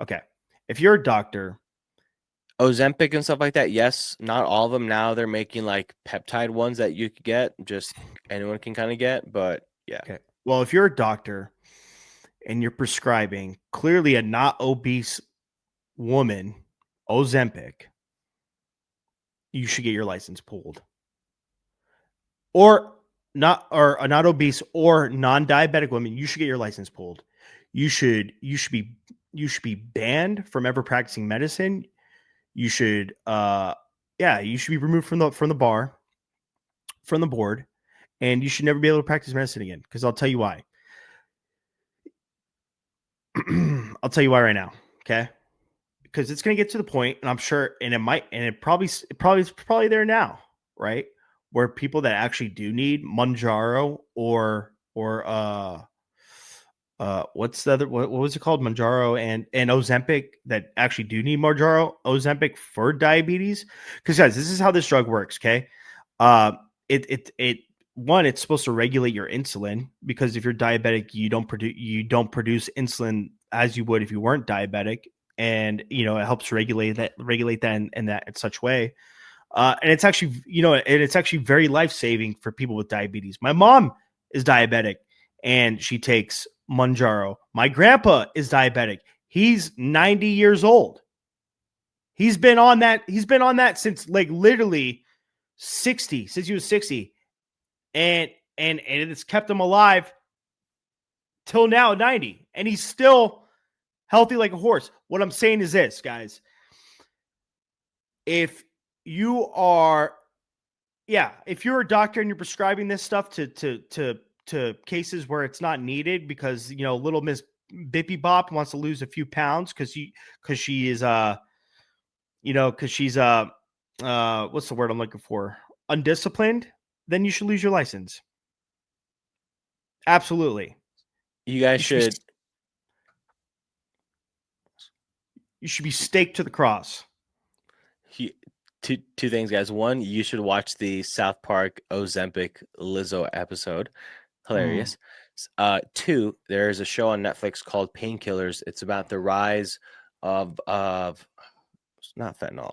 Okay. If you're a doctor, Ozempic and stuff like that, yes. Not all of them. Now they're making like peptide ones that you could get, just anyone can kind of get, but yeah. okay. Well, if you're a doctor and you're prescribing clearly a not obese woman Ozempic, you should get your license pulled. Or a not obese or non-diabetic woman, you should get your license pulled. You should be banned from ever practicing medicine. You should you should be removed from the bar, from the board, and you should never be able to practice medicine again, because I'll tell you why. I'll tell you why right now, okay? Because it's going to get to the point, and I'm sure, and it probably is probably there now, right? Where people that actually do need Manjaro or what's the other, what was it called, Manjaro and Ozempic, that actually do need Manjaro Ozempic for diabetes. Because guys, this is how this drug works, okay? It one, it's supposed to regulate your insulin, because if you're diabetic, you don't produce insulin as you would if you weren't diabetic, and it helps regulate that in such way. And it's actually, very life-saving for people with diabetes. My mom is diabetic and she takes Manjaro. My grandpa is diabetic. He's 90 years old. He's been on that since like literally 60, since he was 60. And it's kept him alive till now, 90. And he's still healthy like a horse. What I'm saying is this, guys. If you're a doctor and you're prescribing this stuff to cases where it's not needed, because little Miss Bippy Bop wants to lose a few pounds because she's what's the word I'm looking for? Undisciplined, then you should lose your license. Absolutely. You guys should be staked to the cross. Two things, guys. One, you should watch the South Park Ozempic Lizzo episode. Hilarious. Two, there's a show on Netflix called Painkillers. It's about the rise of not fentanyl.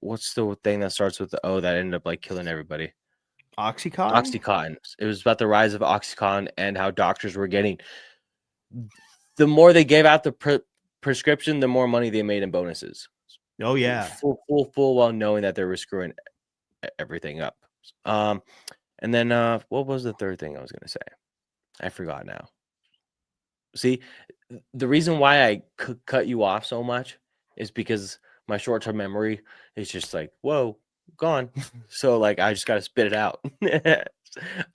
What's the thing that starts with the O that ended up like killing everybody? Oxycontin. It was about the rise of Oxycontin and how doctors were getting, the more they gave out the prescription, the more money they made in bonuses. Oh yeah, full well knowing that they were screwing everything up. And then what was the third thing I was going to say? I forgot now. See, the reason why I cut you off so much is because my short-term memory is just like, whoa, gone. So like I just got to spit it out.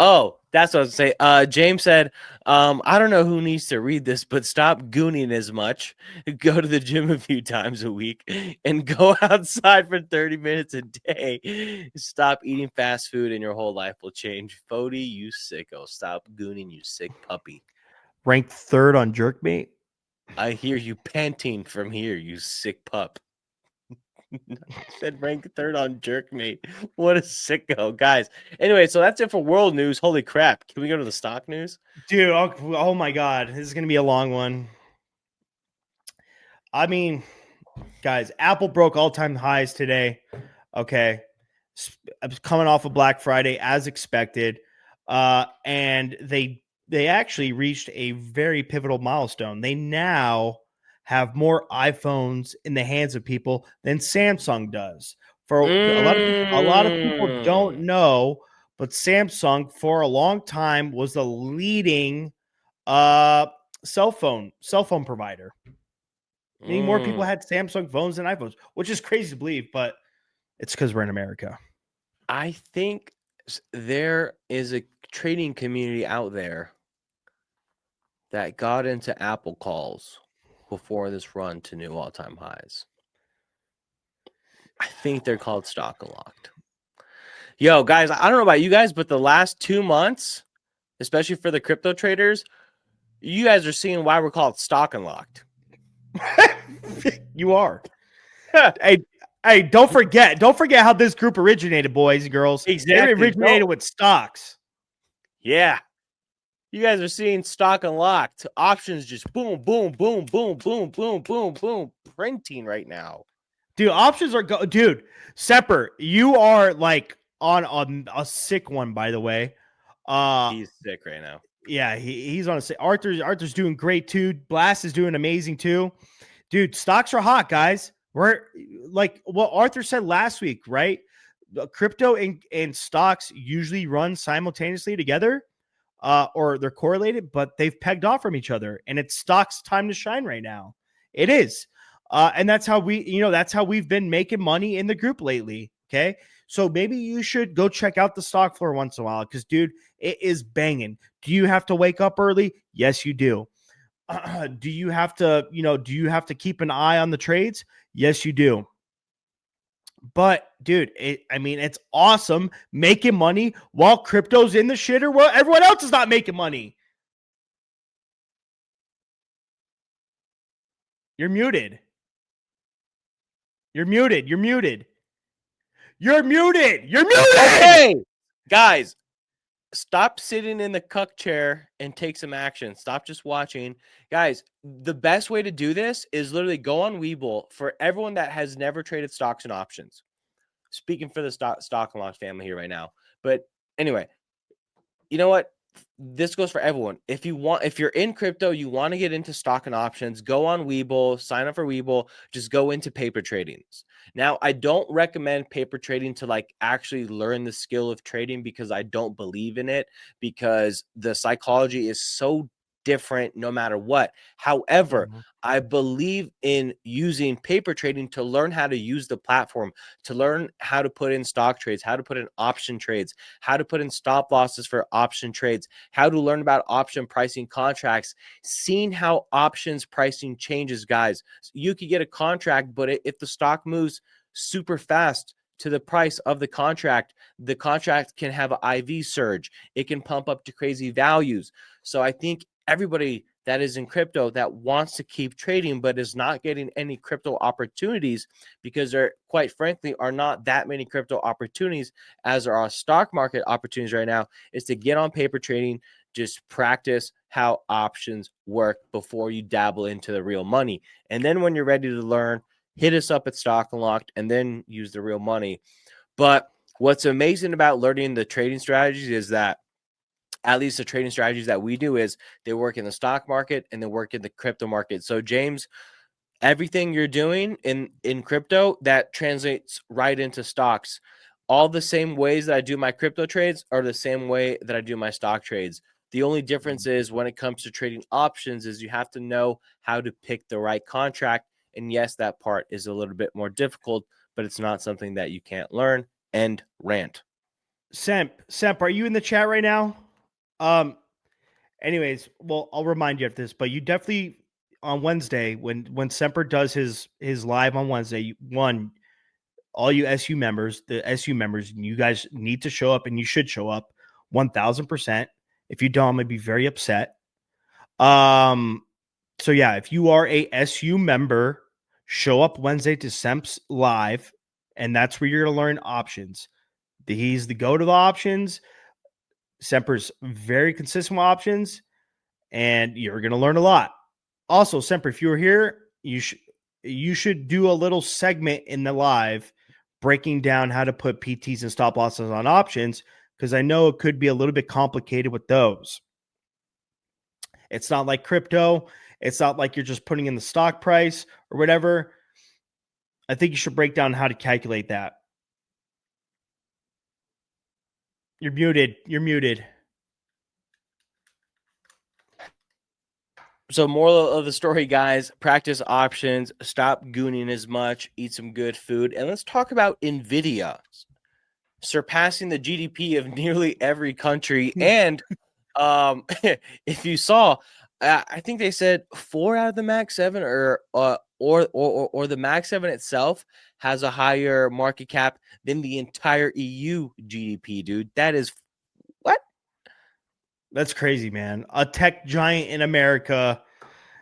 Oh, that's what I was going to say. James said, I don't know who needs to read this, but stop gooning as much. Go to the gym a few times a week and go outside for 30 minutes a day. Stop eating fast food and your whole life will change. Fody, you sicko. Stop gooning, you sick puppy. Ranked 3rd on Jerkbait. I hear you panting from here, you sick pup. Said rank 3rd on Jerkmate. What a sicko, guys. Anyway, so that's it for world news. Holy crap. Can we go to the stock news? Dude, oh my God. This is going to be a long one. I mean, guys, Apple broke all-time highs today. Okay. I was coming off of Black Friday as expected. And they actually reached a very pivotal milestone. They now have more iPhones in the hands of people than Samsung does. For a lot of people don't know, but Samsung for a long time was the leading cell phone provider. Meaning more people had Samsung phones than iPhones, which is crazy to believe, but it's because we're in America. I think there is a trading community out there that got into Apple calls before this run to new all-time highs. I think they're called Stock Unlocked. Yo, guys, I don't know about you guys, but the last 2 months, especially for the crypto traders, you guys are seeing why we're called Stock Unlocked. You are. Hey, don't forget how this group originated, boys and girls. Exactly. It originated with stocks. Yeah. You guys are seeing Stock Unlocked. Options just boom, boom, boom, boom, boom, boom, boom, boom, printing right now. Dude, options are dude, Sepper, you are like on a sick one, by the way. He's sick right now. Yeah, he's on a sick. Arthur's doing great too. Blast is doing amazing too. Dude, stocks are hot, guys. We're like what Arthur said last week, right? Crypto and stocks usually run simultaneously together, or they're correlated, but they've pegged off from each other, and it's stocks' time to shine right now. It is, and that's how we've been making money in the group lately. Okay, so maybe you should go check out the stock floor once in a while, because dude, it is banging. Do you have to wake up early? Yes, you do. Do you have to keep an eye on the trades? Yes, you do. But dude, it's awesome making money while crypto's in the shitter. Well, everyone else is not making money. You're muted. You're muted. You're muted. You're muted. You're muted. Okay, guys, stop sitting in the cuck chair and take some action. Stop just watching. Guys, the best way to do this is literally go on Webull. For everyone that has never traded stocks and options. Speaking for the stock Unlocked family here right now. But anyway, you know what? This goes for everyone. If you're in crypto, you want to get into stock and options, go on Webull, sign up for Webull, just go into paper tradings. Now, I don't recommend paper trading to like actually learn the skill of trading, because I don't believe in it, because the psychology is so different no matter what. However, I believe in using paper trading to learn how to use the platform, to learn how to put in stock trades, how to put in option trades, how to put in stop losses for option trades, how to learn about option pricing contracts, seeing how options pricing changes, guys. You could get a contract, but if the stock moves super fast to the price of the contract can have an IV surge. It can pump up to crazy values. So I think everybody that is in crypto that wants to keep trading but is not getting any crypto opportunities, because there, quite frankly, are not that many crypto opportunities as there are stock market opportunities right now, is to get on paper trading. Just practice how options work before you dabble into the real money. And then when you're ready to learn, hit us up at Stock Unlocked and then use the real money. But what's amazing about learning the trading strategies is that, at least the trading strategies that we do, is they work in the stock market and they work in the crypto market. So James, everything you're doing in crypto, that translates right into stocks. All the same ways that I do my crypto trades are the same way that I do my stock trades. The only difference is when it comes to trading options is you have to know how to pick the right contract. And yes, that part is a little bit more difficult, but it's not something that you can't learn. And rant. Semp, are you in the chat right now? Anyways, well, I'll remind you of this, but you definitely on Wednesday when Semper does his live on Wednesday, all you SU members, you guys need to show up, and you should show up 1000%. If you don't, I'm gonna be very upset. So yeah, if you are a SU member, show up Wednesday to Semp's live, and that's where you're gonna learn options. He's the go to the options. Semper's very consistent with options, and you're going to learn a lot. Also, Semper, if you were here, you should do a little segment in the live breaking down how to put PTs and stop losses on options, because I know it could be a little bit complicated with those. It's not like crypto. It's not like you're just putting in the stock price or whatever. I think you should break down how to calculate that. You're muted. You're muted. So moral of the story, guys, practice options, stop gooning as much, eat some good food, and let's talk about Nvidia surpassing the GDP of nearly every country. And if you saw, I think they said 4 out of the Max 7 or the Max 7 itself has a higher market cap than the entire EU GDP, dude. That is what? That's crazy, man. A tech giant in America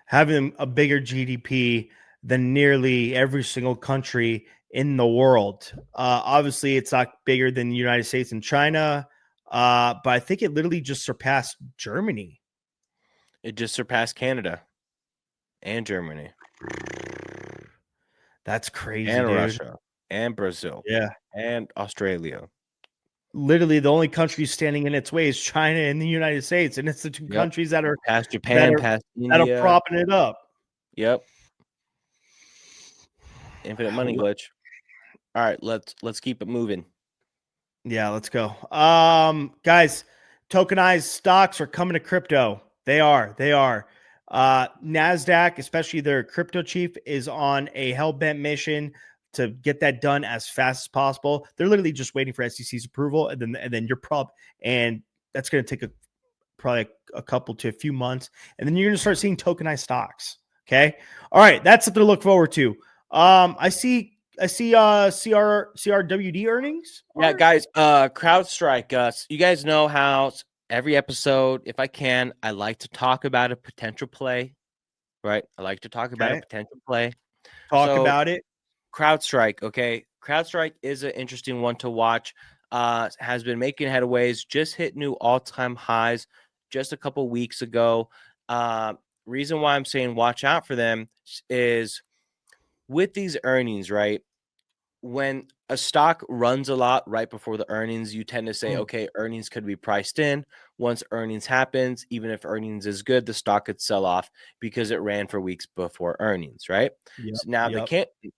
having a bigger GDP than nearly every single country in the world. Obviously, it's not bigger than the United States and China, but I think it literally just surpassed Germany. It just surpassed Canada and Germany That's crazy, and dude. Russia and Brazil Yeah. and Australia. Literally, the only country standing in its way is China and the United States, and it's the two countries that are past Japan, past that are India. propping it up. Yep. Infinite money glitch. All right, let's keep it moving. Yeah, let's go. Guys, tokenized stocks are coming to crypto. They are. NASDAQ, especially their crypto chief, is on a hell-bent mission to get that done as fast as possible. They're literally just waiting for SEC's approval, and then you're and that's going to take probably a couple to a few months, and then you're going to start seeing tokenized stocks. Okay. All right. That's something to look forward to. I see CRWD earnings. Yeah, guys, Crowdstrike. You guys know how every episode, if I can, I like to talk about a potential play, right? I like to talk about a potential play. Talk about it. Crowdstrike, okay? Crowdstrike is an interesting one to watch. Has been making headways, just hit new all-time highs just a couple weeks ago. Reason why I'm saying watch out for them is with these earnings, right? When a stock runs a lot right before the earnings, you tend to say, okay, earnings could be priced in. Once earnings happens, even if earnings is good, the stock could sell off because it ran for weeks before earnings, right? Yep, So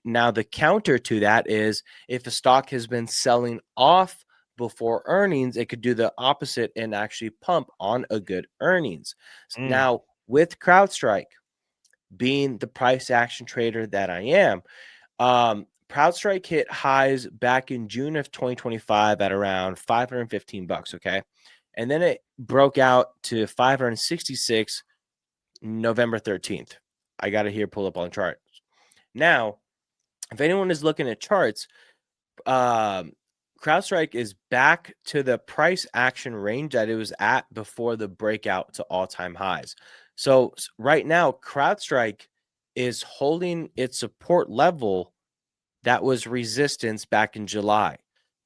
now the counter to that is if a stock has been selling off before earnings, it could do the opposite and actually pump on a good earnings. Now, with CrowdStrike being the price action trader that I am, CrowdStrike hit highs back in June of 2025 at around $515, okay? And then it broke out to 566 November 13th. I got it here pulled up on the charts. Now, if anyone is looking at charts, CrowdStrike is back to the price action range that it was at before the breakout to all-time highs. So right now, CrowdStrike is holding its support level that was resistance back in July.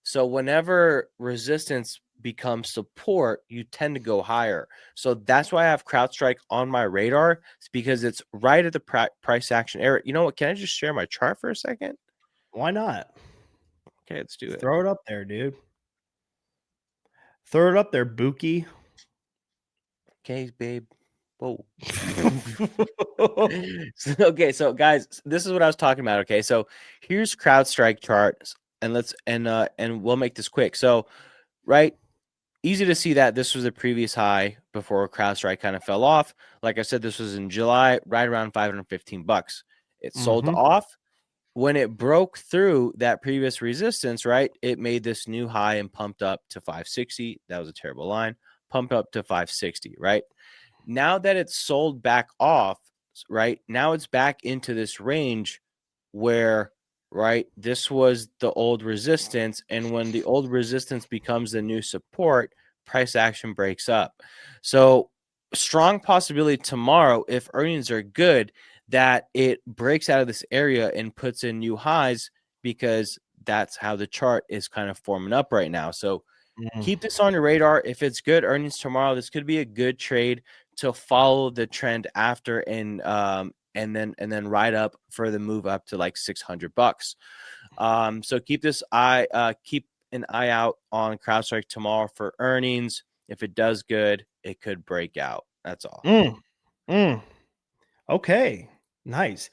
So whenever resistance becomes support, you tend to go higher. So that's why I have CrowdStrike on my radar. It's because it's right at the price action area. You know what? Can I just share my chart for a second? Why not? Okay, let's do it. Throw it up there, dude. Throw it up there, Buki. Okay, babe. Whoa. Okay, so guys, this is what I was talking about. Okay, so here's CrowdStrike charts, and we'll make this quick. So, right, easy to see that this was the previous high before CrowdStrike kind of fell off. Like I said, this was in July, right around $515. It sold off. When it broke through that previous resistance, right, it made this new high and pumped up to 560. That was a terrible line. Pumped up to 560, right? Now that it's sold back off, right, now it's back into this range where, right, this was the old resistance. And when the old resistance becomes the new support, price action breaks up. So strong possibility tomorrow, if earnings are good, that it breaks out of this area and puts in new highs, because that's how the chart is kind of forming up right now. So keep this on your radar. If it's good earnings tomorrow, this could be a good trade to follow the trend after and then ride up for the move up to like $600. So keep an eye out on CrowdStrike tomorrow for earnings. If it does good, it could break out. That's all. Okay, nice.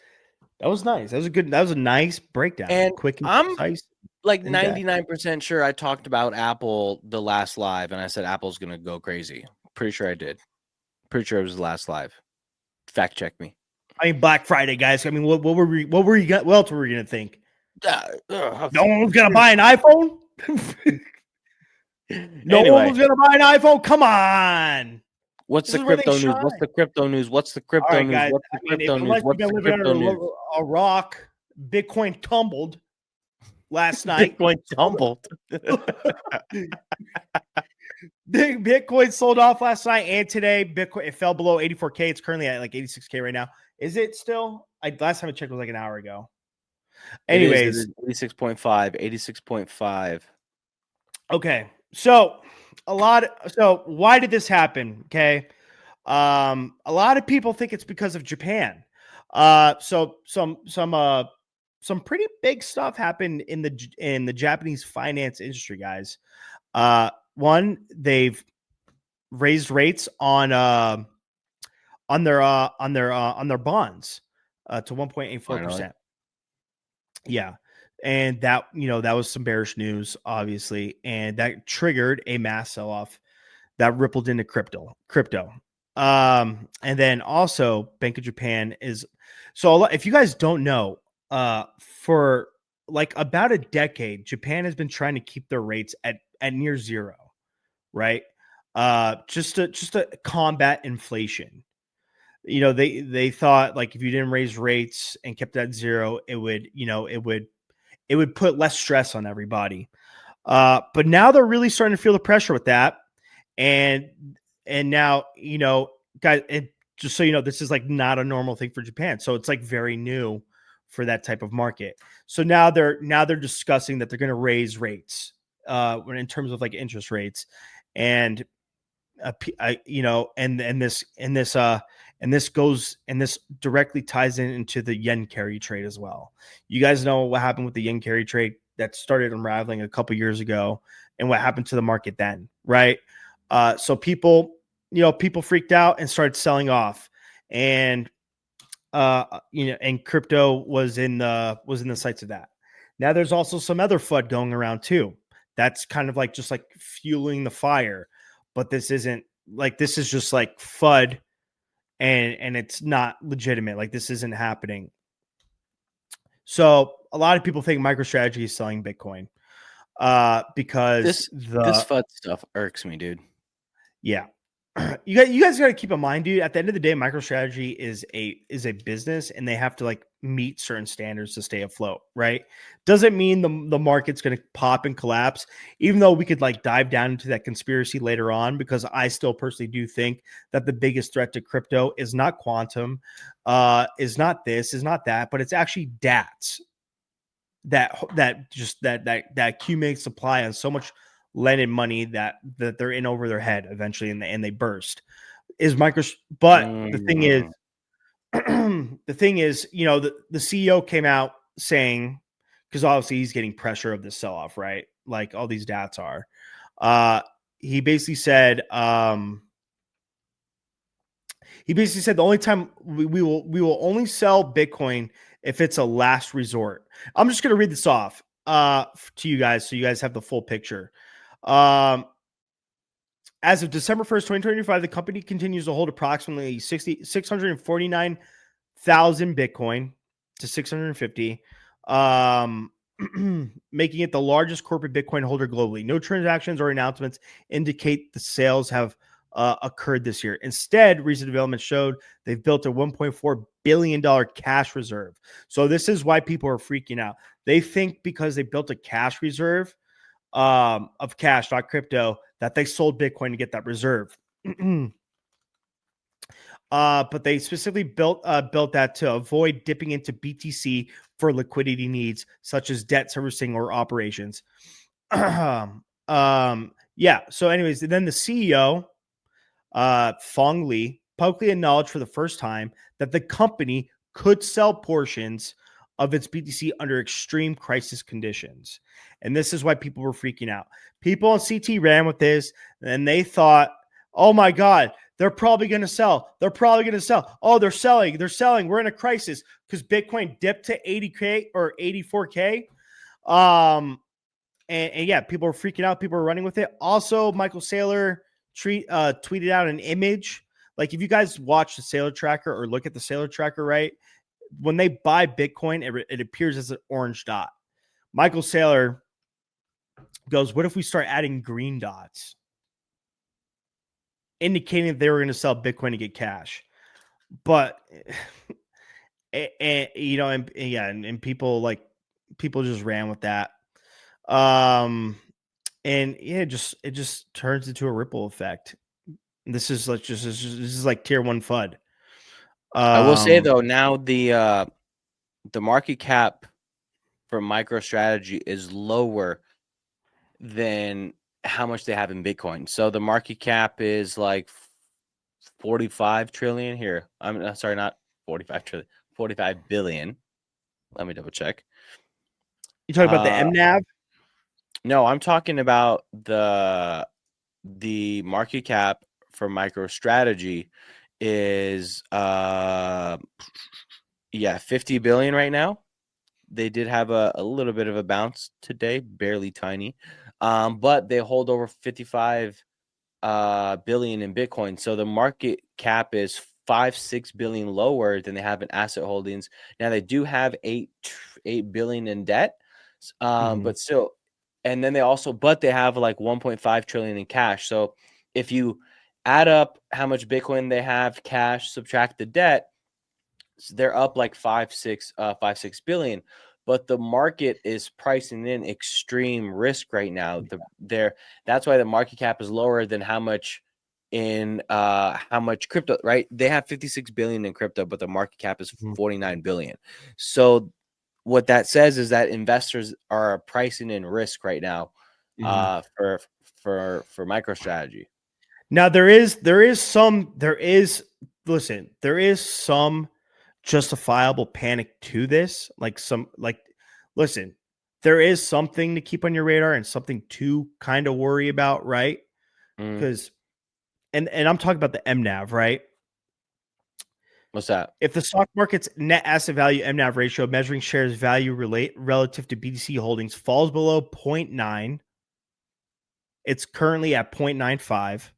That was nice. That was a nice breakdown. And Quick and I'm concise. like in depth. 99% sure I talked about Apple the last live, and I said Apple's gonna go crazy. Pretty sure I did. Pretty sure it was the last live. Fact check me. I mean, Black Friday, guys. I mean, what else were we gonna think? No one was gonna buy an iPhone. No one was gonna buy an iPhone. Come on. What's This the is where they crypto news? shine. What's the crypto news? What's the All crypto right, news? guys. What's the I mean, crypto news? unless you've What's been the living crypto under news? a rock, Bitcoin tumbled last night. Bitcoin tumbled. Bitcoin sold off last night and today. Bitcoin, it fell below 84K. It's currently at like 86K right now. Is it still? Last time I checked was like an hour ago. Anyways, it is 86.5. okay. So why did this happen? Okay. A lot of people think it's because of Japan. So some pretty big stuff happened in the Japanese finance industry, guys. One, they've raised rates on their bonds to 1.84%. Yeah. And that was some bearish news, obviously, and that triggered a mass sell-off that rippled into crypto. And then also Bank of Japan is if you guys don't know, for like about a decade, Japan has been trying to keep their rates at near zero, right? Just to combat inflation. They thought like if you didn't raise rates and kept that zero, it would put less stress on everybody. But now they're really starting to feel the pressure with that. And now, guys, and just so you know, this is like not a normal thing for Japan. So it's like very new for that type of market. So now they're discussing that they're going to raise rates in terms of like interest rates. And this directly ties into the yen carry trade as well. You guys know what happened with the yen carry trade that started unraveling a couple years ago, and what happened to the market then, right? So people freaked out and started selling off, and and crypto was in the sights of that. Now there's also some other FUD going around too. That's kind of like just like fueling the fire. But this is just like FUD, and it's not legitimate. Like this isn't happening. So a lot of people think MicroStrategy is selling Bitcoin because this FUD stuff irks me, dude. Yeah. You guys got to keep in mind, dude, at the end of the day, MicroStrategy is a business, and they have to like meet certain standards to stay afloat, right? Doesn't mean the market's going to pop and collapse, even though we could like dive down into that conspiracy later on, because I still personally do think that the biggest threat to crypto is not quantum, is not this, is not that, but it's actually DATs that accumulates supply on so much lended money that they're in over their head eventually, and they burst. But the thing is, the CEO came out saying, because obviously he's getting pressure of the sell-off, right? Like all these DATs are. He basically said, the only time we will only sell Bitcoin if it's a last resort. I'm just gonna read this off to you guys, so you guys have the full picture. As of December 1st, 2025, the company continues to hold approximately 649,000 Bitcoin to 650, making it the largest corporate Bitcoin holder globally. No transactions or announcements indicate the sales have occurred this year. Instead, recent developments showed they've built a $1.4 billion cash reserve. So this is why people are freaking out. They think because they built a cash reserve of cash, not crypto, that they sold Bitcoin to get that reserve. But they specifically built that to avoid dipping into BTC for liquidity needs such as debt servicing or operations. Yeah. So anyways, then the CEO, Fong Li, publicly acknowledged for the first time that the company could sell portions of its BTC under extreme crisis conditions. And this is why people were freaking out. People on CT ran with this, and they thought, oh my God, They're probably going to sell. They're probably going to sell. Oh, they're selling. They're selling. We're in a crisis because Bitcoin dipped to 80K or 84K. And yeah, people are freaking out. People are running with it. Also, Michael Saylor tweeted out an image. Like if you guys watch the Saylor tracker or look at the Saylor tracker, right? When they buy Bitcoin, it appears as an orange dot. Michael Saylor goes, what if we start adding green dots? Indicating that they were going to sell Bitcoin to get cash. But, and people just ran with that. And yeah, it just turns into a ripple effect. This is like tier 1 FUD. I will say though, now the market cap for MicroStrategy is lower than how much they have in Bitcoin. So the market cap is like 45 trillion here. I'm sorry, not 45 trillion, 45 billion. Let me double check. You talking about the MNAV? No, I'm talking about the market cap for MicroStrategy is 50 billion right now. They did have a little bit of a bounce today, barely tiny. But they hold over 55 billion in Bitcoin. So the market cap is 5-6 billion lower than they have in asset holdings. Now they do have 8 billion in debt. But still, and then they have like 1.5 trillion in cash. So if you add up how much Bitcoin they have, cash, subtract the debt, they're up like 5-6 billion. But the market is pricing in extreme risk right now. That's why the market cap is lower than how much crypto, right? They have 56 billion in crypto, but the market cap is 49 billion. So what that says is that investors are pricing in risk right now for MicroStrategy. Now there is some justifiable panic to this. Listen, there is something to keep on your radar and something to kind of worry about, right? Because and I'm talking about the MNAV, right? What's that? If the stock market's net asset value MNAV ratio measuring shares value relative to BTC holdings falls below 0.9, it's currently at 0.95,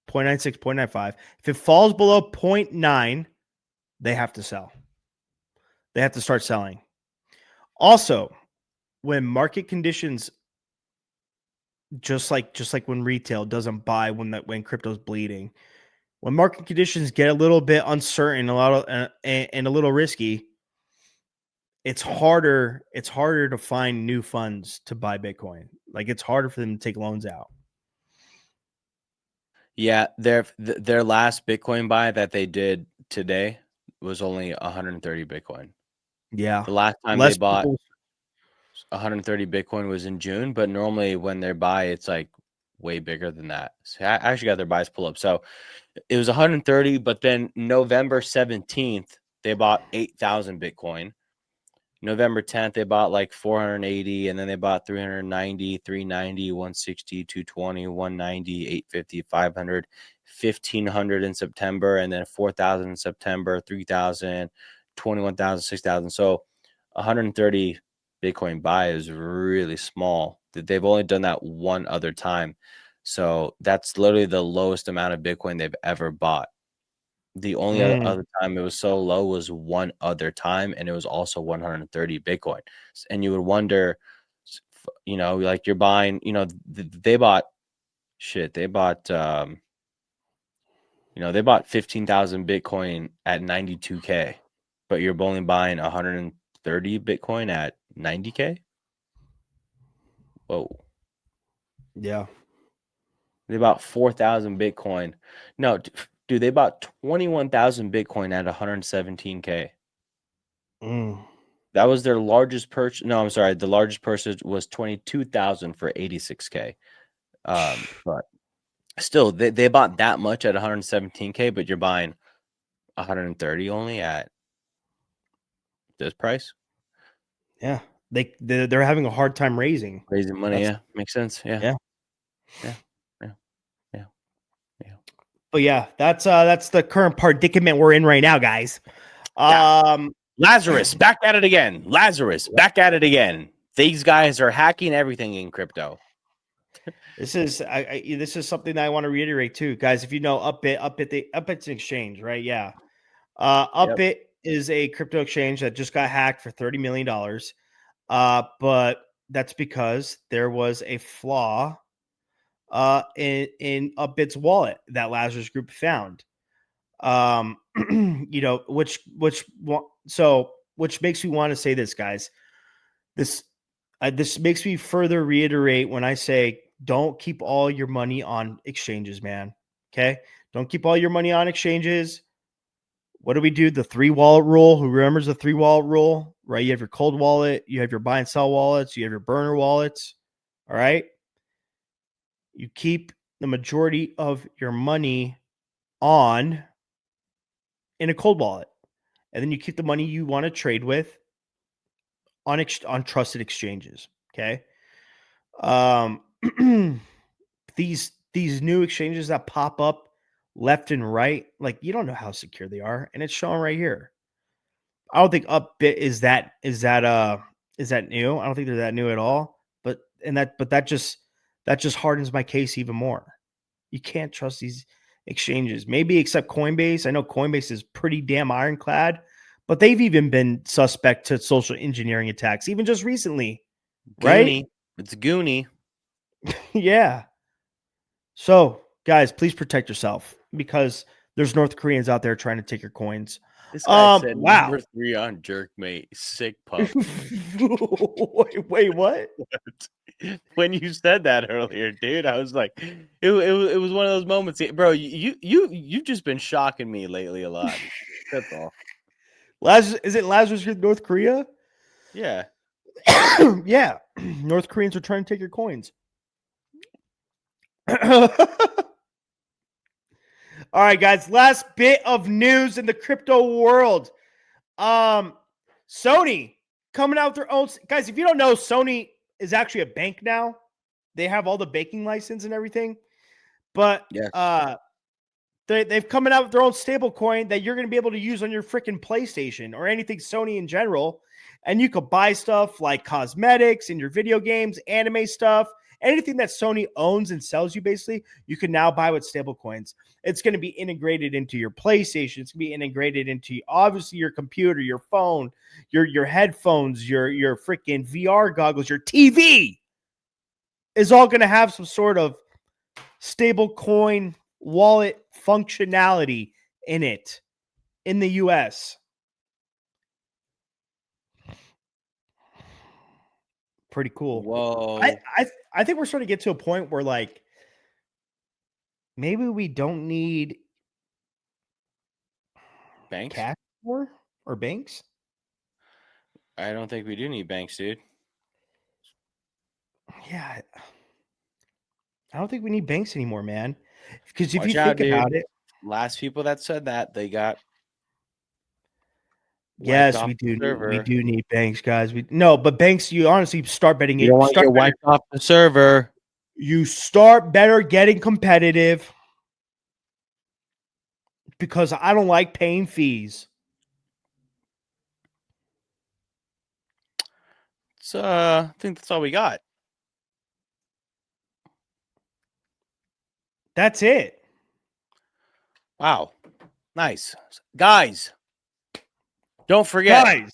0.96, 0.95. If it falls below 0.9, they have to sell. They have to start selling. Also, when market conditions, just like when retail doesn't buy when crypto's bleeding, when market conditions get a little bit uncertain, and a little risky, it's harder to find new funds to buy Bitcoin. Like it's harder for them to take loans out. Yeah, their last Bitcoin buy that they did today was only 130 Bitcoin. Yeah. The last time they bought 130 Bitcoin was in June, but normally when they buy, it's like way bigger than that. So I actually got their buys pull up. So it was 130, but then November 17th, they bought 8,000 Bitcoin. November 10th, they bought like 480, and then they bought 390, 390, 160, 220, 190, 850, 500, 1,500 in September, and then 4,000 in September, 3,000, 21,000, 6,000. So 130 Bitcoin buy is really small. They've only done that one other time. So that's literally the lowest amount of Bitcoin they've ever bought. The only other time it was so low was one other time, and it was also 130 Bitcoin. And you would wonder, like you're buying, they bought 15,000 Bitcoin at 92K, but you're only buying 130 Bitcoin at 90K. Whoa. Yeah. They bought 4,000 Bitcoin. No, dude, they bought 21,000 Bitcoin at 117K. That was their largest purchase. No, I'm sorry. The largest purchase was 22,000 for 86K. But still, they bought that much at 117K, but you're buying 130 only at this price. Yeah, they're having a hard time raising Money. Yeah, makes sense. Yeah. Yeah. Yeah. But yeah, that's the current predicament we're in right now, guys. Lazarus, back at it again. Lazarus, back at it again. These guys are hacking everything in crypto. This is this is something that I want to reiterate too, guys. If you know Upbit's an exchange, right? Yeah. Upbit is a crypto exchange that just got hacked for $30 million. But that's because there was a flaw in Upbit's wallet that Lazarus Group found. You know, which makes me want to say this, guys. This makes me further reiterate when I say don't keep all your money on exchanges, man. Okay, don't keep all your money on exchanges. What do we do? The 3 wallet rule. Who remembers the 3 wallet rule? Right? You have your cold wallet, you have your buy and sell wallets, you have your burner wallets. All right. You keep the majority of your money on in a cold wallet, and then you keep the money you want to trade with on trusted exchanges. Okay. These new exchanges that pop up left and right, like you don't know how secure they are, and it's showing right here. I don't think Upbit is that new. I don't think they're that new at all. But that just hardens my case even more. You can't trust these exchanges. Maybe except Coinbase. I know Coinbase is pretty damn ironclad, but they've even been suspect to social engineering attacks, even just recently. Goonie. Right? It's Goonie. Yeah. So, guys, please protect yourself because there's North Koreans out there trying to take your coins. This guy said Wow. number 3 on Jerkmate. Sick pup. wait, what? When you said that earlier, dude, I was like, it was one of those moments, bro. You've just been shocking me lately a lot. That's all. Is it Lazarus in North Korea? Yeah. Yeah. North Koreans are trying to take your coins. All right, guys. Last bit of news in the crypto world. Sony coming out with their own. Guys, if you don't know, Sony is actually a bank now. They have all the banking license and everything. But they've coming out with their own stable coin that you're going to be able to use on your freaking PlayStation or anything Sony in general. And you could buy stuff like cosmetics in your video games, anime stuff, anything that Sony owns and sells you, basically, you can now buy with stable coins. It's going to be integrated into your PlayStation. It's going to be integrated into, obviously, your computer, your phone, your headphones, your freaking VR goggles, your TV is all going to have some sort of stable coin wallet functionality in it in the US. Pretty cool. Whoa. I think we're starting to get to a point where, like, maybe we don't need Banks? cash more or banks. I don't think we do need banks, dude. Yeah. I don't think we need banks anymore, man. Because if Watch you out, think about it, last people that said that, they got yes, wiped off we the do. server. We do need banks, guys. But banks, you honestly start betting it. You don't want to get wiped off the server. You start better getting competitive because I don't like paying fees. So I think that's all we got. That's it. Wow. Nice. Guys, don't forget. Guys.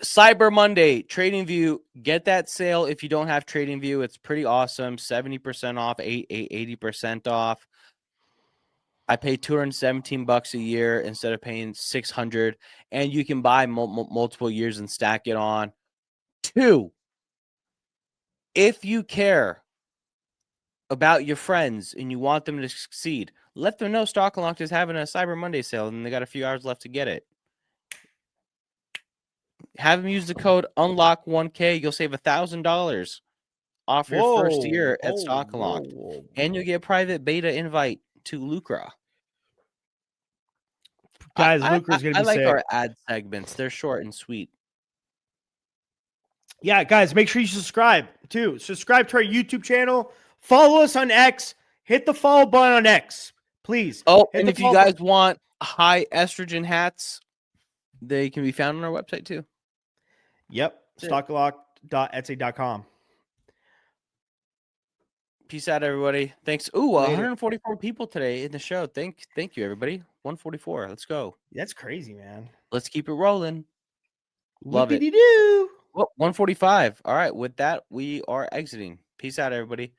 Cyber Monday, TradingView. Get that sale if you don't have TradingView. It's pretty awesome. 70% off, 80% off. I pay $217 a year instead of paying $600, and you can buy multiple years and stack it on. 2, if you care about your friends and you want them to succeed, let them know Stock Unlocked is having a Cyber Monday sale, and they got a few hours left to get it. Have them use the code UNLOCK1K. You'll save $1,000 off your first year at Stock Unlocked, and you'll get a private beta invite to Lucra. Guys, Lucra's going to be I like sick. our ad segments. They're short and sweet. Yeah, guys, make sure you subscribe too. Subscribe to our YouTube channel. Follow us on X. Hit the follow button on X. Please. Oh, hit and the if you follow guys button. want high estrogen hats, they can be found on our website too. Yep. That's it. Stocklock.etsy.com. Peace out, everybody. Thanks. Ooh, Later. 144 people today in the show. Thank you, everybody. 144. Let's go. That's crazy, man. Let's keep it rolling. Love it. Whoopity-doo. Well, 145. All right. With that, we are exiting. Peace out, everybody.